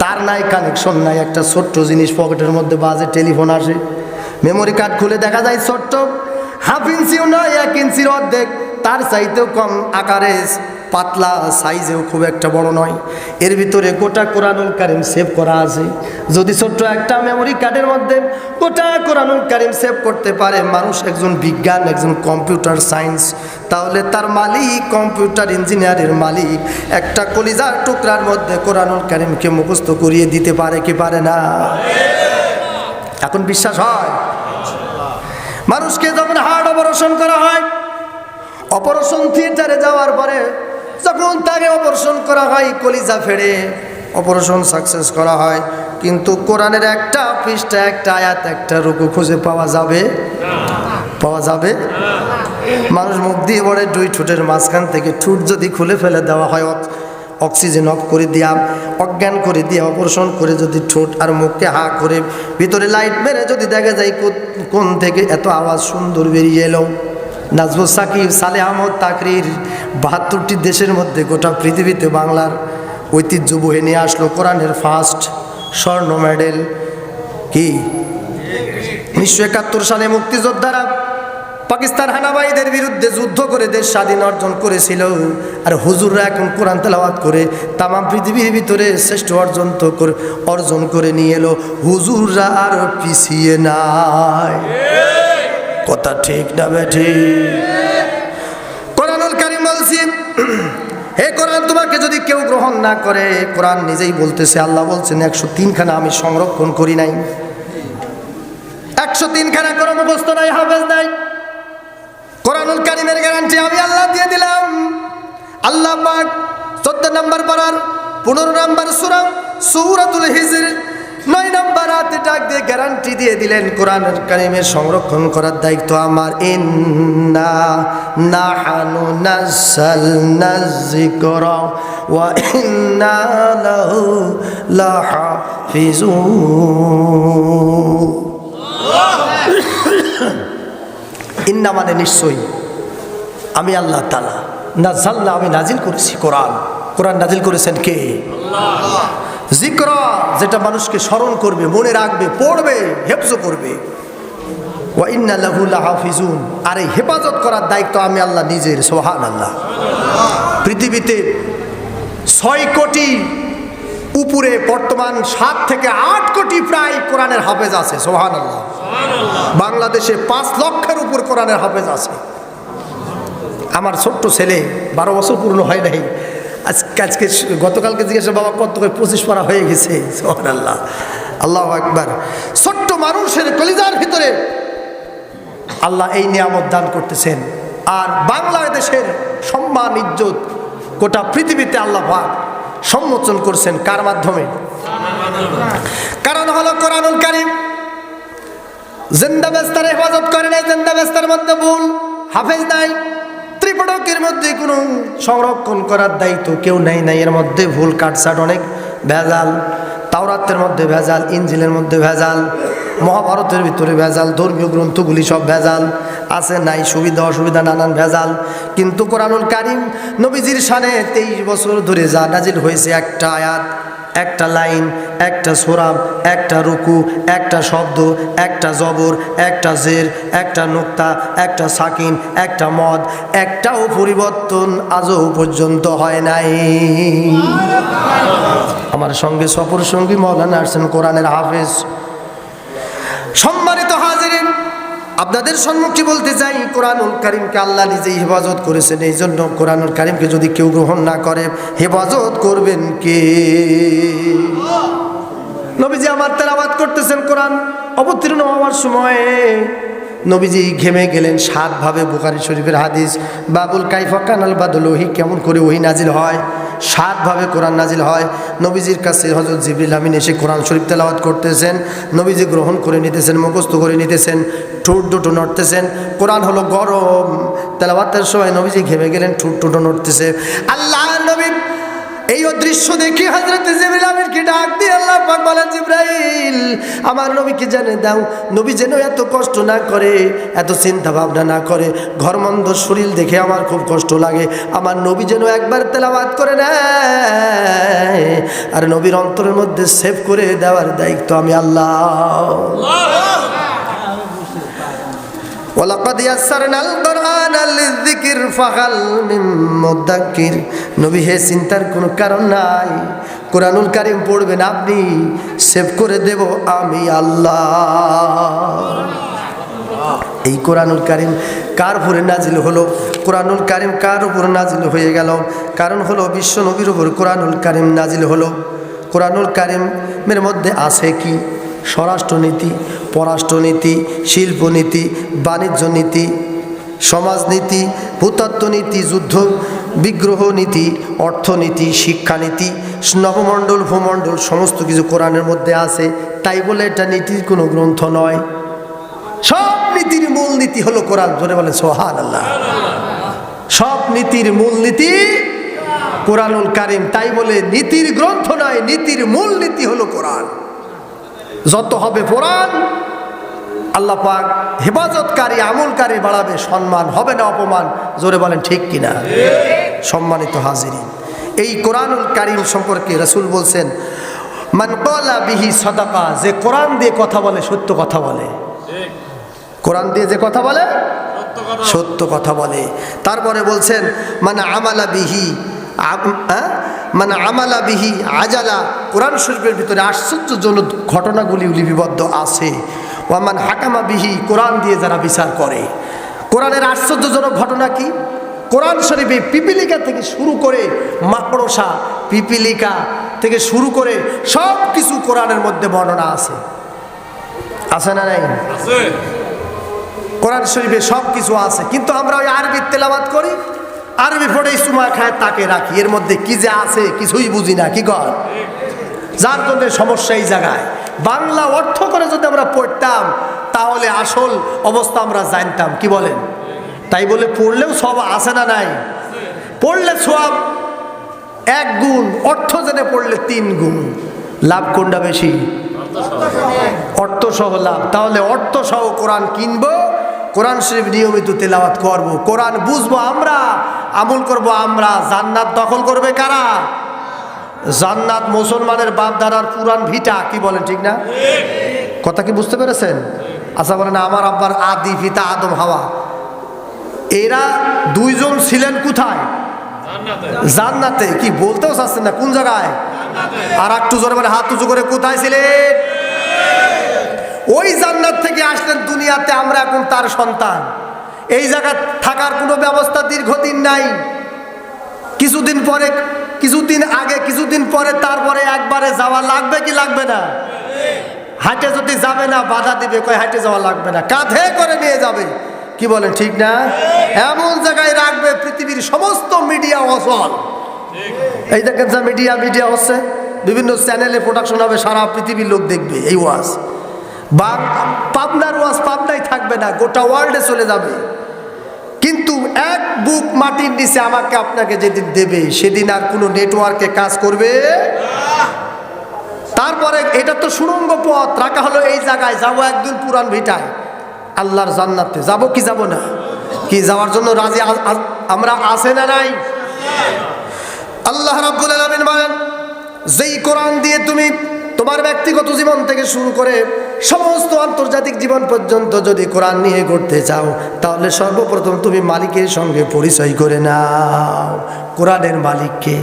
তার নাই, কানেকশন নাই, একটা ছোট্ট জিনিস পকেটের মধ্যে বাজে, টেলিফোন আসে, মেমোরি কার্ড খুলে দেখা যায় ছোট্ট, 1/2 ইঞ্চিও নয়, 1 ইঞ্চির অর্ধেক, তার চাইতেও কম আকারে, পাতলা, সাইজেও খুব একটা বড় নয়, এর ভিতরে গোটা কোরআনুল কারীম সেভ করা আছে। যদি ছোট্ট একটা মেমোরি কার্ডের মধ্যে গোটা কোরআনুল কারীম সেভ করতে পারে মানুষ, একজন বিজ্ঞান, একজন কম্পিউটার সায়েন্স, তাহলে তার মালিক, কম্পিউটার ইঞ্জিনিয়ারের মালিক, একটা কলিজার টুকরার মধ্যে কোরআনুল কারীমকে মুখস্থ করিয়ে দিতে পারে কি পারে না? এখন বিশ্বাস হয়? মানুষকে যখন হার্ট অপারেশন করা হয়, অপারেশন থিয়েটারে যাওয়ার পরে যখন তাকে অপারেশন করা হয়, কলিজা ফেড়ে অপারেশন সাকসেস করা হয়, কিন্তু কোরআনের একটা পৃষ্ঠা, একটা আয়াত, একটা রুকু খুঁজে পাওয়া যাবে? পাওয়া যাবে? মানুষ মুখ দিয়ে পড়ে, 2 ঠোঁটের মাঝখান থেকে ঠোঁট যদি খুলে ফেলে দেওয়া হয়, অক্সিজেন অফ করে দিয়া, অজ্ঞান করে দিয়ে অপারেশন করে যদি ঠোঁট আর মুখকে হা করে ভিতরে লাইট মেরে যদি দেখা যায় কোন থেকে এত আওয়াজ সুন্দর বেরিয়ে এলো, নাজমুস সাকিব, সালেহ আহমদ তাকরির ৭২টি দেশের মধ্যে গোটা পৃথিবীতে বাংলার ঐতিহ্য বহে নিয়ে আসলো কোরআনের ফার্স্ট স্বর্ণ মেডেল। কি ১৯৭১ সালে মুক্তিযোদ্ধারা পাকিস্তান হানাবাইদের বিরুদ্ধে যুদ্ধ করে দেশ স্বাধীন অর্জন করেছিল, আর হুজুররা এখন কোরআন তেলাওয়াত করে তামাম পৃথিবীর ভিতরে শ্রেষ্ঠ অর্জন করে নিয়ে এলো। হুজুররা আর পিছিয়ে নাই। কথা ঠিক না বেঠি? কোরআনুল কারীম বলছি, হে কোরআন তোমাকে যদি কেউ গ্রহণ না করে, কোরআন নিজেই বলতেছে, আল্লাহ বলছেন ১০৩ খানা আমি সংরক্ষণ করি নাই। ১০৩ খানা কোনো মুখস্থ নাই, হাফেজ নাই। কোরআনুল কারীমের গ্যারান্টি আমি আল্লাহ দিয়ে দিলাম। আল্লাহ পাক ১৪ নম্বর পারার ১৫ নম্বর সূরা সূরাতুল হিজর ৯ নম্বর আয়াতে ডাক দিয়ে গ্যারান্টি দিয়ে দিলেন কোরআনুল কারীমের সংরক্ষণ করার দায়িত্ব আমার। ইন্না নাহনু নাযালনায যিকরা ওয়া ইন্না লাহু লাহাফিজুন। ইন্না মানে নিশ্চয়ই, আমি আল্লাহ তাআলা, নাযালনা আমি নাজিল করেছি কোরআন। কোরআন নাজিল করেছেন কে? আল্লাহ। যিকরা যেটা মানুষকে স্মরণ করবে, মনে রাখবে, পড়বে, হেফজ করবে। ওয়া ইন্না লাহু লাহাফিজুন, আর এই হেফাজত করার দায়িত্ব আমি আল্লাহ নিজের। সুবহানাল্লাহ। পৃথিবীতে ৬ কোটি উপরে বর্তমান ৭ থেকে ৮ কোটি প্রায় কোরআনের হাফেজ আছে। সুবহানাল্লাহ। বাংলাদেশে ৫ লক্ষের উপর কোরআনের হাফেজ আছে। আমার ছোট্ট ছেলে ১২ বছর পূর্ণ হয় নাই, আজকে গতকালকে জিজ্ঞাসা, বাবা কত করে? ২৫ পারা হয়ে গেছে। সুবহানাল্লাহ, আল্লাহু আকবার। ছোট্ট মানুষের কলিজার ভিতরে আল্লাহ এই নিয়ামত দান করতেছেন। আর বাংলাদেশের সম্মান ইজ্জত গোটা পৃথিবীতে আল্লাহ পাক সম্মোচন করছেন কার মাধ্যমে? কারণ হলো কোরআনুল কারীম জিন্দা বেস্তার হেফাজত করে নাই। জিন্দা বেস্তার মধ্যে ভুল, হাফেজ নাই। ত্রিপিটকের মধ্যে কোনো সংরক্ষণ করার দায়িত্ব কেউ নেই। এর মধ্যে ভুল কাটছাট, অনেক ভেজাল। তাওরাতের মধ্যে ভেজাল, ইনজিলের মধ্যে ভেজাল, মহাভারতের ভিতরে ভেজাল, ধর্মীয় গ্রন্থগুলি সব ভেজাল আছে, নাই সুবিধা অসুবিধা নানান ভেজাল। কিন্তু কোরআনুল কারীম নবীজির শানে 23 বছর ধরে যা নাজিল হয়েছে, একটা আয়াত, একটা লাইন, একটা সূরা, একটা রুকু, একটা শব্দ, একটা জবর, একটা জের, একটা নুক্তা, একটা সাকিন, একটা মদ, একটাও পরিবর্তন আজও পর্যন্ত হয় নাই। আমার সঙ্গে সফর সঙ্গী মাওলানা আসছেন কোরআনের হাফেজ। সম্মানিত হাজিরিন, আপনাদের সম্মুখে বলতে চাই, কোরআনুল কারীমকে আল্লাহ নিজেই হেফাজত করেছেন। এই জন্য কোরআনুল কারীমকে যদি কেউ গ্রহণ না করে, হেফাজত করবেন কে? নবীজি আমার তেলাওয়াত করতেছেন, কোরআন অবতীর্ণ হওয়ার সময় নবীজি ঘেমে গেলেন 7 ভাবে। বুখারী শরীফের হাদিস, বাবুল কাইফা কানাল বাদুল ওহী, কেমন করে ওহী নাজিল হয়, 7 ভাবে কোরআন নাজিল হয়। নবীজির কাছে হযরত জিবরিল আমিন এসে কোরআন শরীফ তেলাওয়াত করতেছেন, নবীজি গ্রহণ করে নিতেছেন, মুখস্থ করে নিতেছেন, ঠোঁট দুটো নড়তেছেন। কোরআন হলো গরম, তেলাওয়াতের সময় নবীজি ঘেমে গেলেন, ঠোঁট দুটো নড়তেছে। আল্লাহ নবী এই অদৃশ্য দেখি হযরত জিবরিল আমিনকে ডাক দিয়ে আল্লাহ পাক বলেন, জিবরাইল আমার নবীকে জানে দাও, নবী যেন এত কষ্ট না করে, এত চিন্তা ভাবনা না করে। ঘরমন্দ শরীর দেখে আমার খুব কষ্ট লাগে। আমার নবী যেন একবার তেলাওয়াত করে নেয়, আর নবীর অন্তরের মধ্যে সেভ করে দেওয়ার দায়িত্ব আমি আল্লাহ। ওয়ালাকাদ ইয়াসসারনাল কুরআনা লিযিকর ফাহাল মিন মুদাক্কির। নবী হে, চিন্তার কোনো কারণ নাই, কোরআনুল কারীম পড়বেন আপনি, সেভ করে দেব আমি আল্লাহ। এই কোরআনুল কারীম কার উপরে নাজিল হলো? কোরআনুল কারীম কার উপরে নাজিল হয়ে গেল? কারণ হলো বিশ্ব নবীর উপর কোরআনুল কারীম নাজিল হলো। কোরআনুল কারীমের মধ্যে আছে কি? স্বরাষ্ট্রনীতি, পররাষ্ট্রনীতি, শিল্পনীতি, বাণিজ্য নীতি, সমাজনীতি, ভূতত্ত্বনীতি, যুদ্ধ বিগ্রহ নীতি, অর্থনীতি, শিক্ষানীতি, নবমণ্ডল ভূমণ্ডল, সমস্ত কিছু কোরআনের মধ্যে আছে। তাই বলে এটা নীতির কোনো গ্রন্থ নয়। সব নীতির মূল নীতি হলো কোরআন। ধরে বলেন সুবহানাল্লাহ। সব নীতির মূল নীতি কোরআনুল কারীম। তাই বলে নীতির গ্রন্থ নয়, নীতির মূল নীতি হলো কোরআন। যত হবে কোরআন আল্লাহ পাক হেফাজতকারী আমলকারী বাড়াবে, সম্মান হবে না অপমান। জোরে বলেন ঠিক কিনা? সম্মানিত হাজিরিন, এই কোরআনুল কারীম সম্পর্কে রাসূল বলছেন, মান ক্বালা বিহি সাদাকা, যে কোরআন দিয়ে কথা বলে সত্য কথা বলে। কোরআন দিয়ে যে কথা বলে সত্য কথা বলে। তারপরে বলছেন মান আমালা বিহি মানে আমালা বিহি আজালা, কোরআন শরীফের ভিতরে আশ্চর্যজনক ঘটনাগুলি লিপিবদ্ধ আছে। ওয়ামান হাকামা বিহি, কোরআন দিয়ে যারা বিচার করে। কোরআনের আশ্চর্যজনক ঘটনা কি? কোরআন শরীফে পিপিলিকা থেকে শুরু করে মাকড়সা, পিপিলিকা থেকে শুরু করে সব কিছু কোরআনের মধ্যে বর্ণনা আছে। আছে না নাই? কোরআন শরীফে সব কিছু আছে, কিন্তু আমরা ওই আরবি তেলাওয়াত করি, আরবি পড়েই চুমা খায় তাকে রাখি, এর মধ্যে কি যে আছে কিছুই বুঝি না। কি কর? যার জন্য সমস্যা এই জায়গায়। বাংলা অর্থ করে যদি আমরা পড়তাম তাহলে আসল অবস্থা আমরা জানতাম। কি বলেন? তাই বলে পড়লেও সব আছে না নাই? পড়লে সব 1 গুণ, অর্থ জেনে পড়লে 3 গুণ। লাভ কোনটা বেশি? অর্থ সহ লাভ। তাহলে অর্থ সহ কোরআন কিনবো, কোরআন শরীফ নিয়মিত তেলাওয়াত করব, কোরআন বুঝবো আমরা, আমল করব আমরা। জান্নাত দখল করবে কারা? জান্নাত মুসলমানের বাপ দাদার পুরান ভিটা। কি বলেন ঠিক না? কথা কি বুঝতে পেরেছেন? আচ্ছা বলেন, আমার আব্বার আদি পিতা আদম হাওয়া, এরা 2 জন ছিলেন কোথায়? জান্নাতে। কি বলতেও চাচ্ছেন না? কোন জায়গায়? আর একটু জোরে বলে হাত উঁচু করে, কোথায় ছিলেন? ওই জান্নাত থেকে আসলেন দুনিয়াতে, আমরা এখন তার সন্তান। এই জায়গায় থাকার কোনো ব্যবস্থা দীর্ঘদিন নাই। কিছুদিন পরে, কিছুদিন আগে, কিছুদিন পরে, তারপরে একবারে যাওয়া লাগবে কি লাগবে না? হাঁটে যদি যাবে না বাধা দিবে, কয় হাঁটে যাওয়া লাগবে না, কাঁধে করে নিয়ে যাবে। কি বলেন ঠিক না? এমন জায়গায় রাখবে পৃথিবীর সমস্ত মিডিয়া অচল। এই দেখেন যা মিডিয়া হচ্ছে, বিভিন্ন চ্যানেলে প্রোডাকশন হবে, সারা পৃথিবীর লোক দেখবে এই ওয়াজ। বা পাবনার ওয়াজ পাবনাই থাকবে না, গোটা ওয়ার্ল্ডে চলে যাবে। কিন্তু 1 বুক মাটির নিচে আমাকে আপনাকে যেদিন দেবে, সেদিন আর কোনো নেটওয়ার্কে কাজ করবে। তারপরে এটা তো সুড়ঙ্গ পথ রাখা হলো, এই জায়গায় যাবো একদিন পুরান ভিটায়, আল্লাহর জান্নাতে যাব কি যাব না? কি যাওয়ার জন্য রাজি আমরা আছে না নাই? আল্লাহ রাব্বুল আলামিন বলেন, যেই কোরআন দিয়ে তুমি তোমার ব্যক্তিগত জীবন থেকে শুরু করে সমস্ত আন্তর্জাতিক জীবন পর্যন্ত যদি কোরআন নিয়ে করতে চাও, তাহলে সর্বপ্রথম তুমি মালিকের সঙ্গে পরিচয় করে নাও। কোরআনের মালিককে,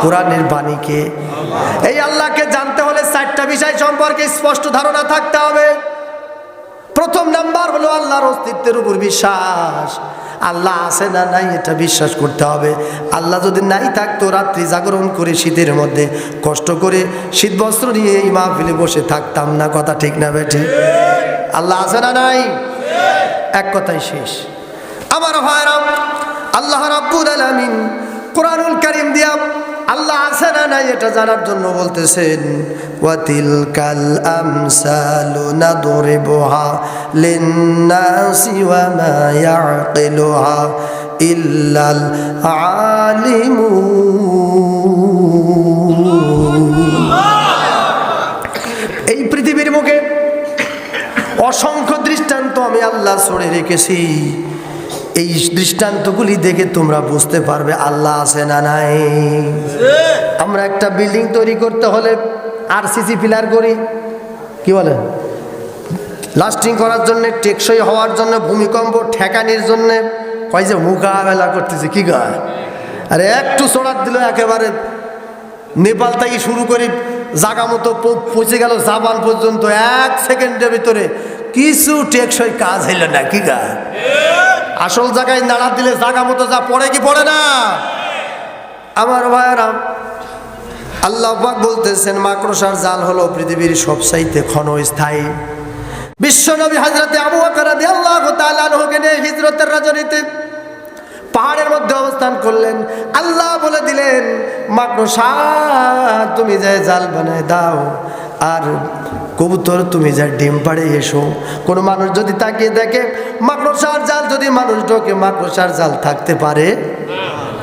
কোরআনের বাণীকে, এই আল্লাহকে জানতে হলে 4টা বিষয় সম্পর্কে স্পষ্ট ধারণা থাকতে হবে। প্রথম নাম্বার হলো আল্লাহর অস্তিত্বের উপর বিশ্বাস। আল্লাহ আছে না নাই এটা বিশ্বাস করতে হবে। আল্লাহ যদি নাই থাকতো, রাত্রি জাগরণ করে শীতের মধ্যে কষ্ট করে শীত বস্ত্র নিয়ে এই মাহফিলে বসে থাকতাম না। কথা ঠিক না বেঠি? আল্লাহ আছে না নাই? এক কথাই শেষ। আমার ভাইরা, আল্লাহ রাব্বুল আলামিন কোরআনুল কারীম দিয়া আল্লাহ আছে না নাই এটা জানার জন্য বলতেছেন, ওয়াতিলকাল আমসালু নাদরিবুহা লিন্নাসি ওয়া মা ইয়াকিলুহা ইল্লাল আলিমুন। এই পৃথিবীর মুখে অসংখ্য দৃষ্টান্ত আমি আল্লাহ ছড়ে রেখেছি। এই দৃষ্টান্তগুলি দেখে তোমরা বুঝতে পারবে আল্লাহ আছে না নাই। আমরা একটা বিল্ডিং তৈরি করতে হলে আরসিসি পিলার করি, কি বলেন, লাস্টিং করার জন্য, টেকসই হওয়ার জন্য, ভূমিকম্প ঠেকানির জন্য, কয় যে মোকাবেলা করতেছে। কি গায়? আরে একটু চড়ার দিল একেবারে নেপাল থেকে শুরু করে জাগা মতো পৌঁছে গেল জাপান পর্যন্ত, 1 সেকেন্ডের ভিতরে কিছু টেকসই কাজ হইল না। কি গায়? আসল জায়গায় নাড়া দিলে জাগা মতো যা পড়ে কি পড়ে না? আমার ভাইয়েরা, আল্লাহ পাক বলতেছেন মাকড়সার জাল হলো পৃথিবীর সবচাইতে ক্ষণস্থায়ী। বিশ্বনবী হযরতে আবু বকর রাদিয়াল্লাহু তাআলা আনহুকে নিয়ে হিজরতের রজনীতে পাহাড়ের মধ্যে অবস্থান করলেন। আল্লাহ বলে দিলেন, মাকড়সা তুমি যে জাল বানায় দাও, আর কবুতর তুমি যা ডিম পাড়ে এসো। কোনো মানুষ যদি তাকিয়ে দেখে মাকড়সার জাল, যদি মানুষ ঢোকে মাকড়সার জাল থাকতে পারে?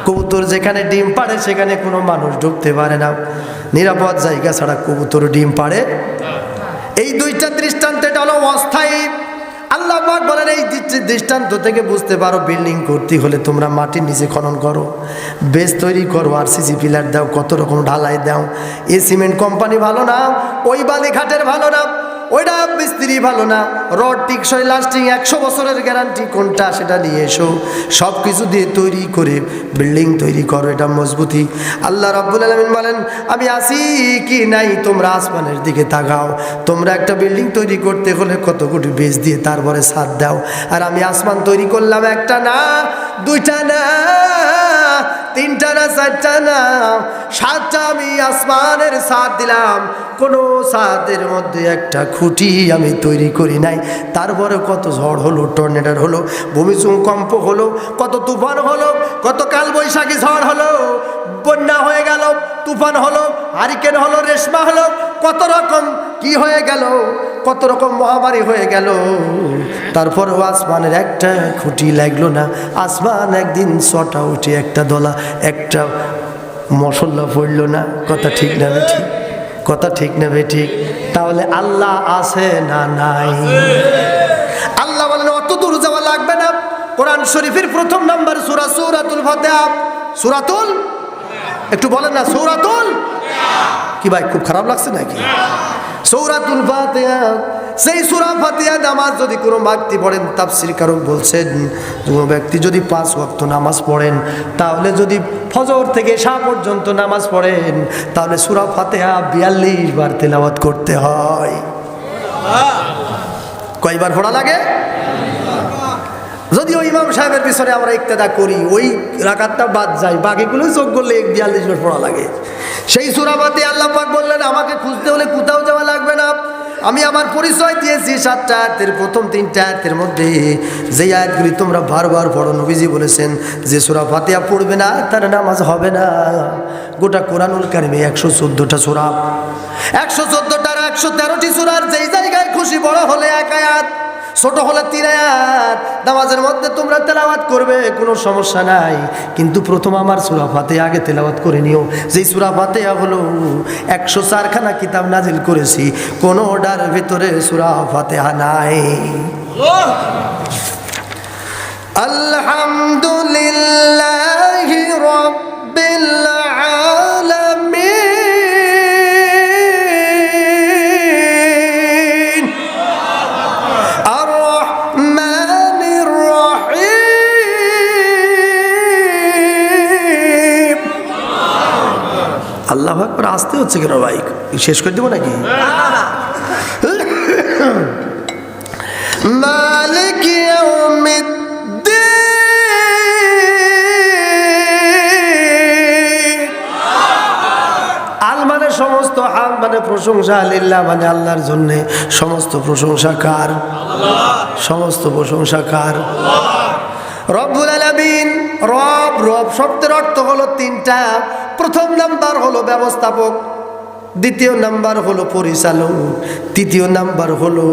কবুতর যেখানে ডিম পাড়ে সেখানে কোনো মানুষ ঢুকতে পারে না। নিরাপদ জায়গা ছাড়া কবুতর ডিম পাড়ে। এই দুইটা দৃষ্টান্ত, এটা হলো অস্থায়ী। আল্লাহ পাক বলেন এই দৃষ্টান্ত থেকে বুঝতে পারো বিল্ডিং করতে হলে তোমরা মাটির নিচে খনন করো, বেস তৈরি করো, আরসিসি পিলার দাও, কত রকম ঢালাই দাও। এই সিমেন্ট কোম্পানি ভালো না, ওই বালি ঘাটের ভালো না, ওইটা মিস্ত্রি ভালো না, রড টিকসই লাস্টিং 100 বছরের গ্যারান্টি কোনটা সেটা নিয়ে এসো, সব কিছু দিয়ে তৈরি করে বিল্ডিং তৈরি করো, এটা মজবুতি। আল্লাহ রাব্বুল আলামিন বলেন আমি আসি কি নাই তোমরা আসমানের দিকে তাকাও। তোমরা একটা বিল্ডিং তৈরি করতে হলে কত কোটি বেজ দিয়ে তারপরে ছাদ দাও, আর আমি আসমান তৈরি করলাম একটা না, দুইটা না, তিনটা না, চারটা না, 7টা আমি আসমানের ছাদ দিলাম। কোনো ছাদের মধ্যে একটা খুঁটি আমি তৈরি করি নাই। তারপরে কত ঝড় হলো, টর্নেডো হলো, ভূমিকম্প হলো, কত তুফান হলো, কত কালবৈশাখী ঝড় হলো, বন্যা হয়ে গেল, তুফান হলো, হারিকেন হলো, রেশমা হলো, কত রকম কি হয়ে গেল, কত রকম মহামারী হয়ে গেল। তারপরেও আসমানের একটা খুঁটি লাগলো না। আসমান একদিন ছটা উঠে একটা দলা, একটা মশলা পড়ল না। কথা ঠিক না ঠিক? কথা ঠিক না ঠিক? তাহলে আল্লাহ আছে না নাই? আল্লাহ বলেন অত দূর যাওয়া লাগবে না। কোরআন শরীফের প্রথম নাম্বার সূরা সূরাতুল ফাতিহা। সূরাতুল, একটু বলেন না সূরাতুল কি ভাই, খুব খারাপ লাগছে নাকি? সূরাতুল ফাতিহা, সেই সূরা ফাতিহা নামাজ যদি কোনো ব্যক্তি পড়েন, তাফসীর কারক বলছেন কোনো ব্যক্তি যদি 5 ওয়াক্ত নামাজ পড়েন, তাহলে যদি ফজর থেকে এশা পর্যন্ত নামাজ পড়েন, তাহলে সূরা ফাতিহা 42 বার তেলাওয়াত করতে হয়। কয়বার পড়া লাগে? যদিও ইমাম সাহেবের পিছনে আমরা ইক্তেদা করি, ওই রাকাতটা বাদ যায়, বাকিগুলো চোখ করলে 42 বার পড়া লাগে। সেই সূরা ফাতিহা আল্লাহ পাক বললেন আমাকে খুঁজতে হলে কোথাও যাওয়া লাগবে না। আমি আমার পরিচয় দিয়েছি 7টা আয়াতের, প্রথম 3টা আয়াতের মধ্যে যে আয়াতগুলি তোমরা বারবার পড়ো। নবীজি বলেছেন যে সূরা ফাতিহা পড়বে না তার নামাজ হবে না। গোটা কোরআনুল কারিমে 114টা সূরা, 114টার 113টি সূরার যেই জায়গায় খুশি বড় হলে 1 আয়াত, ছোট হলে 3 আয়াত নামাজের মধ্যে তোমরা তেলাওয়াত করবে, কোনো সমস্যা নাই। কিন্তু প্রথম আমার সূরা ফাতিহা আগে তেলাওয়াত করে নিও। যেই সূরা ফাতিহা হলো 104 খানা কিতাব নাজিল করেছি, কোনোটার ভিতরে সূরা ফাতিহা নাই। আলহামদুলিল্লাহি রাব্বিল আলামিন, আর-রহমানির রহিম। আল্লাহু আকবার। আসতে হচ্ছে কেন ভাই? শেষ করে দেবো নাকি? মালিক ইয়াউমিদ্দিন। আল মানে সমস্ত, হাল মানে প্রশংসা, লিল্লাহ মানে আল্লাহর জন্য। সমস্ত প্রশংসা কার? সমস্ত প্রশংসা কার? রব্বুল আলামিন। রব, রব শব্দের অর্থ হলো 3টা। প্রথম নাম্বার হলো ব্যবস্থাপক, দ্বিতীয় নাম্বার হলো পরিচালক, তৃতীয় নাম্বার হলো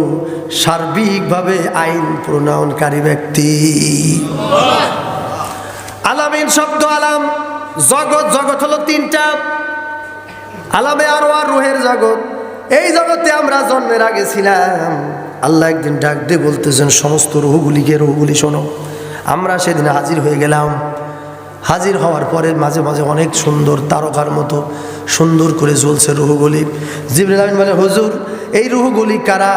সার্বিকভাবে আইন প্রণয়নকারী ব্যক্তি। আলামিন শব্দ আলাম, জগৎ, জগৎ হলো 3টা। আলামে আরওয়াহ, রুহের জগৎ। এই জগতে আমরা জন্মের আগে ছিলাম। আল্লাহ একদিন ডাক দিয়ে বলতেছেন সমস্ত রুহগুলিকে, রুহগুলি শোনো। আমরা সেদিন হাজির হয়ে গেলাম। হাজির হওয়ার পরে মাঝে মাঝে অনেক সুন্দর তারকার মতো সুন্দর করে জ্বলছে রুহগুলি। জিবরাইল আমিন বলে হুজুর এই রুহগুলি কারা?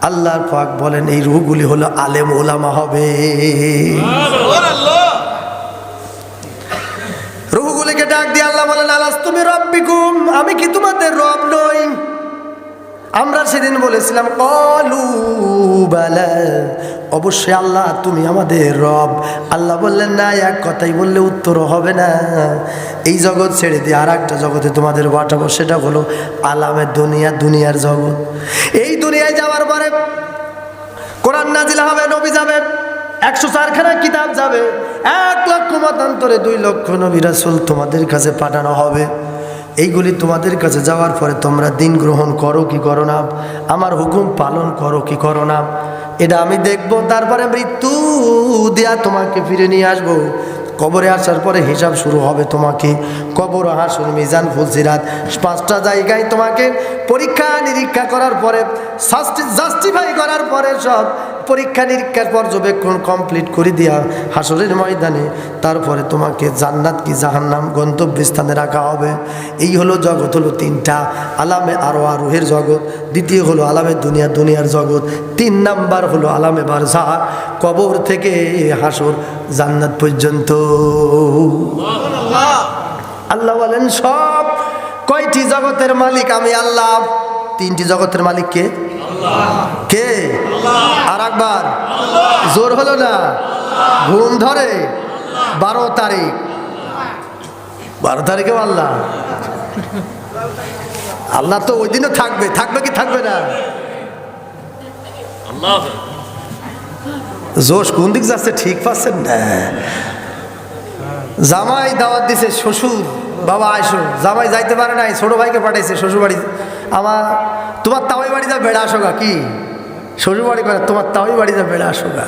আল্লাহর পাক বলেন এই রুহগুলি হলো আলেম ওলামা হবে। রুহগুলিকে ডাক দিয়ে আল্লাহ বলেন আলাস্তু বিরাব্বিকুম, আমি কি তোমাদের রব নই? আমরা সেদিন বলেছিলাম ক্বালু বালা, অবশ্যই আল্লাহ তুমি আমাদের রব। আল্লাহ বললেন না, এক কথাই বললে উত্তর হবে না। এই জগৎ ছেড়ে দিয়ে আর একটা জগতে তোমাদের পাঠাবো, সেটা হলো আলামের দুনিয়া, দুনিয়ার জগৎ। এই দুনিয়ায় যাওয়ার পরে কোরআন নাজিল হবে, নবী যাবেন, 104 খানা কিতাব যাবে, 1 লক্ষ মতান্তরে 2 লক্ষ নবী রাসূল তোমাদের কাছে পাঠানো হবে। এইগুলি তোমাদের কাছে যাওয়ার পরে তোমরা দিন গ্রহণ করো কি করো না, আমার হুকুম পালন করো কি করো না, এটা আমি দেখব। তারপরে মৃত্যু দেয়া তোমাকে ফিরে নিয়ে আসবো। কবরে আসার পরে হিসাব শুরু হবে তোমাকে। কবর, হাসর, মিজান, ফুলসিরাত, 5টা জায়গায় তোমাকে পরীক্ষা নিরীক্ষা করার পরে, জাস্টিফাই করার পরে, সব পরীক্ষা নিরীক্ষার পর্যবেক্ষণ কমপ্লিট করে দিয়া হাসরের ময়দানে তারপরে তোমাকে জান্নাত কি জাহান্নাম গন্তব্যস্থানে রাখা হবে। এই হলো জগৎ, হলো 3টা, আলামে আরওয়াহ রুহের জগৎ, দ্বিতীয় হলো আলামে দুনিয়া দুনিয়ার জগৎ, 3 নাম্বার হলো আলামে বারজাখ কবর থেকে হাসর জান্নাত পর্যন্ত। আল্লাহ বলেন সব কয়টি জগতের মালিক আমি আল্লাহ। 3টি জগতের মালিক কে? কে? আর একবার জোর হলো না, ঘুম ধরে। 12 তারিখ, 12 তারিখেও আল্লাহ। আল্লাহ তো ওই দিনও থাকবে, থাকবে কি থাকবে না? জোশ কোন দিক যাচ্ছে ঠিক পাচ্ছেন না? জামাই দাওয়াত দিছে, শ্বশুর বাবা আইসো, জামাই যাইতে পারে নাই, ছোট ভাইকে পাঠাইছে শ্বশুর বাড়ি। তোমার তাওয়াই বাড়ি যা বেড়া আসো গা। কি শ্বশুর বাড়ি করে? তোমার তাওয়াই বাড়ি যা বেড়া আসো গা।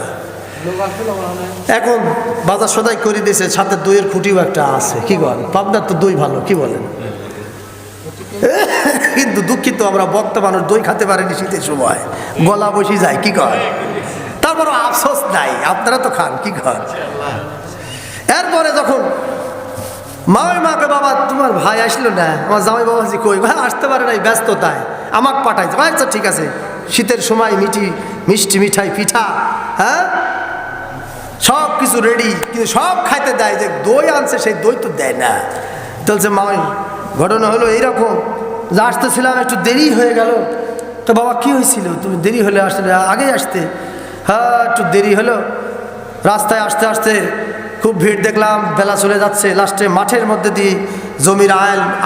এখন বাজার সদাই করে দিয়েছে, সাথে দইয়ের খুঁটিও একটা আছে। কি বলেন? পাবনার তো দই ভালো, কি বলেন? কিন্তু দুঃখিত, আমরা বক্তা মানুষ, দই খেতে পারেনি শীতের সময়, গলা বসে যায়। কি কর? তারপরও আফসোস নাই, আপনারা তো খান। কি কর? এরপরে যখন মাকে, বাবা তোমার ভাই আসলো না, আমার জামাই বাবাজি কই? ভাই আসতে পারে নাই, ব্যস্ততায়, আমাকে পাঠাইছে। আচ্ছা ঠিক আছে, শীতের সময় মিষ্টি মিঠাই পিঠা, হ্যাঁ সব কিছু রেডি, কিন্তু সব খাইতে দেয়। যে দই আনছে সেই দই তো দেয় না। বলছে মাই ঘটনা হলো এইরকম যে আসতেছিলাম, একটু দেরি হয়ে গেল। তো বাবা কি হয়েছিল? তুমি দেরি হলে আসলে আগেই আসতে। হ্যাঁ একটু দেরি হলো, রাস্তায় আসতে আসতে খুব ভিড় দেখলাম, বেলা চলে যাচ্ছে। লাস্টে মাঠের মধ্যে দিয়ে জমির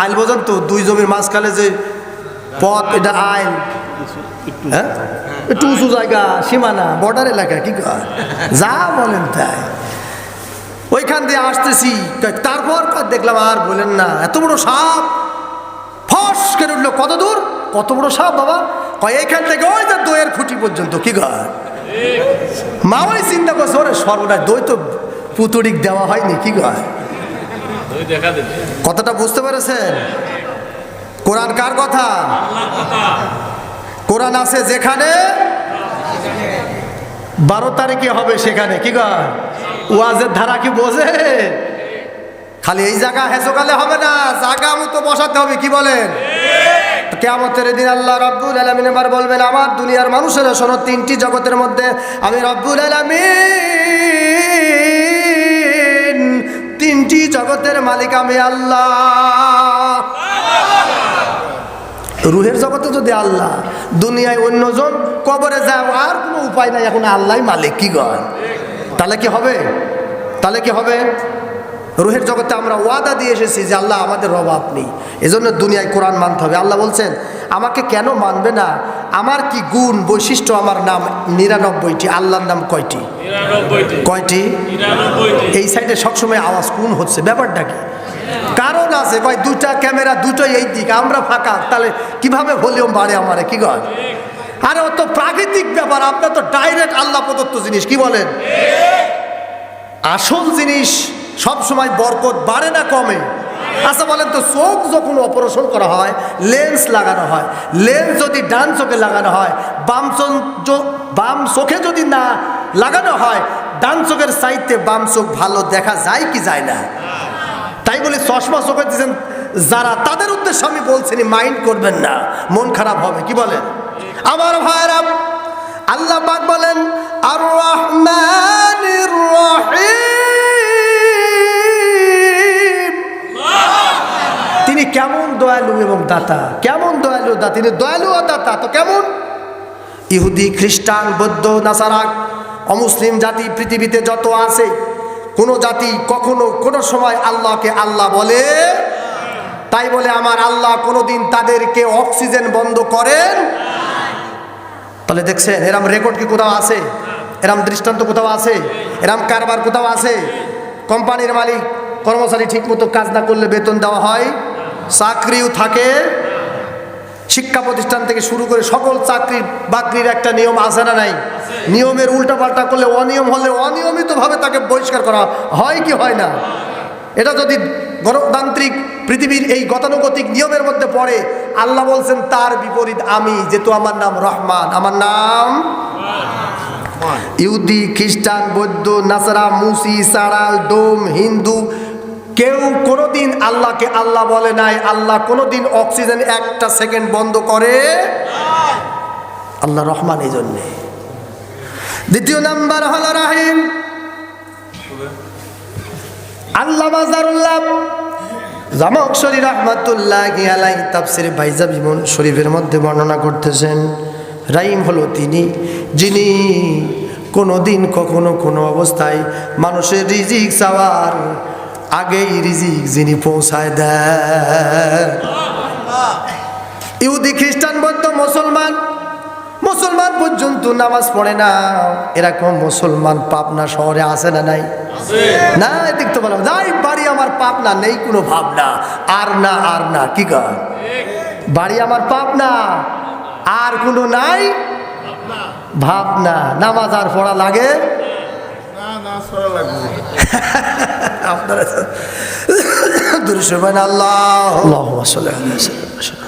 আইল বোঝেন তো, 2 জমির মাঝখানে যে পথ, এটা আইল, হ্যাঁ একটু উঁচু জায়গা, সীমানা, বর্ডার এলাকা। কি যা বলেন তাই, ওইখান দিয়ে আসতেছি। তারপর দেখলাম, আর বলেন না, এত বড় সাপ ফস করে উঠলো। কত দূর? কত বড় সাপ বাবা? এইখান থেকে ওই যে দইয়ের খুঁটি পর্যন্ত। কি মা ওই চিন্তা করছে, ওরে সর্বনাশ, দই তো পুতুড়িক দেওয়া হয়নি। কি কথাটা বুঝতে পেরেছেন? কোরআন কার কথা? কোরআন আছে যেখানে 12 তারিখে হবে সেখানে। কি ওয়াজের ধারা কি বোঝে? খালি এই জায়গা হেসোকালে হবে না, জায়গা মতো বসাতে হবে। কি বলেন? কিয়ামতের দিন আল্লাহ রাব্বুল আলামিন এবার বলবেন, আমার দুনিয়ার মানুষেরা শোনো, 3টি জগতের মধ্যে আমি রব্বুল আলামিন, 3টি জগতের মালিক আমি আল্লাহ। রুহের জগতে যদি আল্লাহ, দুনিয়ায় অন্যজন, কবরে যাও, আর কোনো উপায় নাই, এখন আল্লাহ মালিক। কি তাহলে কি হবে? তাহলে কি হবে? রুহের জগতে আমরা ওয়াদা দিয়ে এসেছি যে আল্লাহ আমাদের রব আপনি, এজন্য দুনিয়ায় কোরআন মানতে হবে। আল্লাহ বলছেন, আমাকে কেন মানবে না? আমার কি গুণ বৈশিষ্ট্য? আমার নাম 99টি, আল্লাহর নাম কয়টি? কয়টি? এই সাইডে সবসময় আওয়াজ কোন হচ্ছে, ব্যাপারটা কি? কারণ আছে, কয় 2টা ক্যামেরা, দুটোই এই দিক, আমরা ফাঁকা, তাহলে কিভাবে ভলিউম বাড়ে আমারে? কি কয়? আরে ও তো প্রাকৃতিক ব্যাপার, আপনার তো ডাইরেক্ট আল্লাহ প্রদত্ত জিনিস। কি বলেন? আসল জিনিস সব সময় বরকত বাড়ে না কমে? আচ্ছা বলেন তো, চোখ যখন অপারেশন করা হয়, লেন্স লাগানো হয়, লেন্স যদি ডান চোখে লাগানো হয়, বাম চোখে যদি না লাগানো হয়, ডান চোখের চাইতে বাম চোখ ভালো দেখা যায় কি যায় না? তাই বলে চশমা চোখে দিয়েছেন যারা, তাদের উদ্দেশ্যে আমি বলছি, মাইন্ড করবেন না, মন খারাপ হবে। কি বলেন আমার ভাইরা? আল্লাহ পাক বলেন, আর রহমানির রহিম, তিনি কেমন দয়ালু এবং দাতা। কেমন দয়ালু দাতা? তিনি দয়ালু ও দাতা। তো কেমন? ইহুদি, খ্রিস্টান, বৌদ্ধ, নাসারা, অমুসলিম জাতি পৃথিবীতে যত আছে, কোন জাতি কখনো কোনো সময় আল্লাহকে আল্লাহ বলে? তাই বলে আমার আল্লাহ কোনোদিন তাদেরকে অক্সিজেন বন্ধ করেন? তাহলে দেখছেন, এরম রেকর্ড কি কোথাও আছে? এরম দৃষ্টান্ত কোথাও আছে? এরম কারবার কোথাও আছে? কোম্পানির মালিক কর্মচারী ঠিক মতো কাজ না করলে বেতন দেওয়া হয়, চাকরিও থাকে, শিক্ষা প্রতিষ্ঠান থেকে শুরু করে সকল চাকরি বাকরির একটা নিয়ম আছে না নাই? নিয়মের উল্টাপাল্টা করলে, অনিয়ম হলে অনিয়মিতভাবে তাকে বহিষ্কার করা হয় কি হয় না? এটা যদি গণতান্ত্রিক পৃথিবীর এই গতানুগতিক নিয়মের মধ্যে পড়ে, আল্লাহ বলছেন তার বিপরীত আমি, যেহেতু আমার নাম রহমান, আমার নাম ইহুদি, খ্রিস্টান, বৌদ্ধ, নাসারা, মুসি, সারাল, ডোম, হিন্দু কেউ কোনোদিন আল্লাহকে আল্লাহ বলে নাই। আল্লাহ কোনোদিন অক্সিজেন একটা সেকেন্ড বন্ধ করে, আল্লাহ রহমান এই জন্যে। দ্বিতীয় নাম্বার হলো রাহিম। আল্লামা জারুল্লাহ জামাখশরী রাহমাতুল্লাহি আলাইহি তাফসীরে বাইজা বিমন শরীফের মধ্যে বর্ণনা করতেছেন, রাহিম হলো তিনি যিনি কোনোদিন কখনো কোনো অবস্থায় মানুষের রিজিক চাওয়ার আগেই রিজিক যিনি পৌঁছায় দেন। ইহুদি, খ্রিস্টান, বৌদ্ধ, মুসলমান পর্যন্ত নামাজ পড়ে না, এরকম মুসলমান পাবনা শহরে আছে না নাই? না, এদিক তো বললাম যাই বাড়ি আমার পাবনা, নেই কোনো ভাবনা, আর না কি কর, বাড়ি আমার পাবনা, আর কোনো নাই ভাবনা, নামাজ আর পড়া লাগে আপনারা দুরুদ আল্লাহুম্মা সাল্লি আলা সাইয়্যিদিনা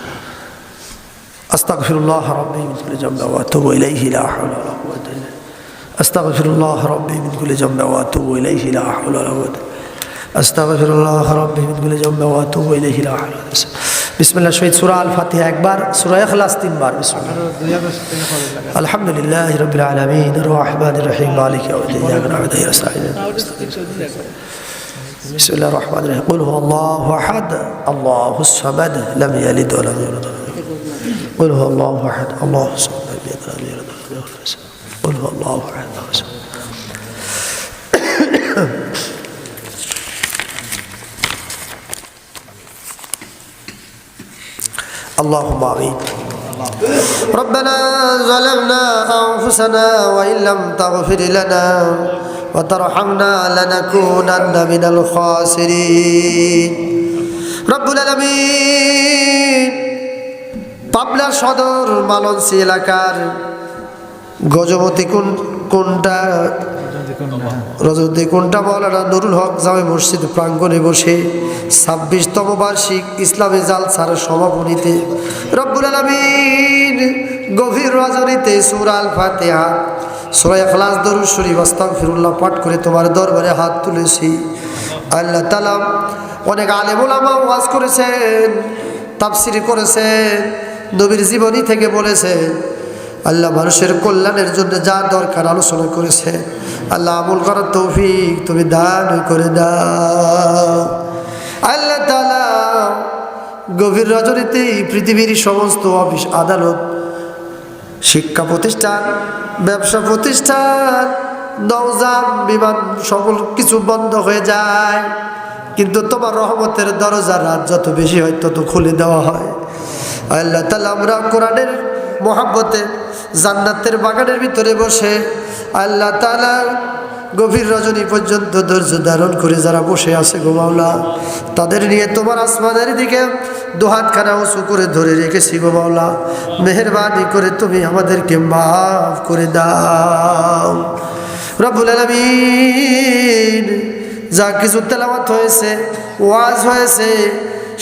আস্তাগফিরুল্লাহ রাব্বি মিন কুল্লি যামবিন ওয়া আতুবু ইলাইহি লা হাওলা ওয়া লা কুওয়াতা ইল্লা বিল্লাহ আস্তাগফিরুল্লাহ রাব্বি মিন কুল্লি যামবিন ওয়া আতুবু ইলাইহি লা হাওলা ওয়া লা কুওয়াতা আস্তাগফিরুল্লাহ রাব্বি মিন কুল্লি যামবিন ওয়া আতুবু ইলাইহি লা হাওলা ওয়া লা কুওয়াতা। বিসমিল্লাহ শহীদ সূরা আল ফাতিহা একবার, সূরা ইখলাস তিনবার। বিসমিল্লাহ। আলহামদুলিল্লাহি রাব্বিল আলামিন আর রাহমানির রহিম মালিকি ইয়াউমিদ্দিন ইয়্যাকা না'বুদু ওয়া ইয়্যাকা নাস্তাঈন বিসমিল্লাহির রাহমানির রহিম কুল হুয়াল্লাহু আহাদ আল্লাহুস সামাদ লাম ইয়ালিদ ওয়া লাম ইউলাদ قل هو الله احد الله الصمد لم يلد ولم يولد ولم يكن له كفوا احد قل هو الله احد الله الصمد. اللهم آمين. ربنا ظلمنا أنفسنا وإن لم تغفر لنا وترحمنا لنكونن من الخاسرين. رب العالمين পাবনা সদর মালঞ্চি এলাকার গজমতি কোনটা রজতী কোনটা মৌলানা নুরুল হক জামে মসজিদ প্রাঙ্গণে বসে 26তম বার্ষিক ইসলামী জালসার সমাপনীতে রব্বুল আলামিন গভীর রজনীতে সূরা আল ফাতিহা, সূরা ইখলাস, দরুদ শরীফ, আস্তাগফিরুল্লাহ পাঠ করে তোমার দরবারে হাত তুলেছি। আল্লাহ তাআলা অনেক আলেম ওলামা ওয়াজ করেছেন, তাফসীর করেছেন, নবীর জীবনী থেকে বলেছে, আল্লাহ মানুষের কল্যাণের জন্য যা দরকার আলোচনা করেছে। আল্লাহ আমল করার তৌফিক তুমি দান করে দাও। আল্লাহ তাআলা গভীর রজনীতে পৃথিবীর সমস্ত অফিস আদালত, শিক্ষা প্রতিষ্ঠান, ব্যবসা প্রতিষ্ঠান, নৌযান, বিমান সকল কিছু বন্ধ হয়ে যায়, কিন্তু তোমার রহমতের দরজা রাত যত বেশি হয় তত খুলে দেওয়া হয়। আল্লাহ তাআলা আমরা কোরআনের মহব্বতে জান্নাতের বাগানের ভিতরে বসে আল্লাহ তাআলা গভীর রজনী পর্যন্ত ধৈর্য ধারণ করে যারা বসে আছে গো মাওলা, তাদের নিয়ে তোমার আসমানের দিকে দুহাতখানা উঁচু করে ধরে রেখেছি গো মাওলা, মেহেরবানি করে তুমি আমাদেরকে মাফ করে দাও। রব্বুল আলামিন যা কিছু তেলাওয়াত হয়েছে, ওয়াজ হয়েছে,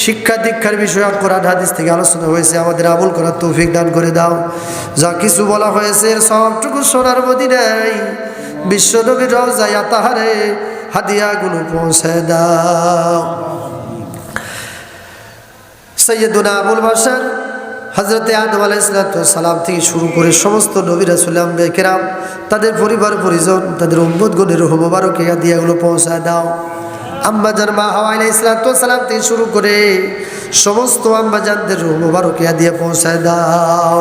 শিক্ষা দীক্ষার বিষয় কোরআন হাদিস থেকে আলোচনা হয়েছে, আমাদের আমল করার তৌফিক দান করে দাও। যা কিছু বলা হয়েছে সবটুকু সোনার মদিনায় বিশ্ব নবীর রওজায় আতাহারে হাদিয়াগুলো পৌঁছে দাও। সৈয়দুনা আবুল বাশার হযরতে আদম আলাইহিস সালাম থেকে শুরু করে সমস্ত নবী রাসূল আম্বিয়া কেরাম, তাদের পরিবার পরিজন, তাদের উম্মতগণের রূহ মুবারকে হাদিয়াগুলো পৌঁছে দাও। আম্মাজান মা হাওয়া আলাইহিস সালাম থেকে শুরু করে সমস্ত আম্মাজানদের রূহ মুবারকে হাদিয়া পৌঁছে দাও।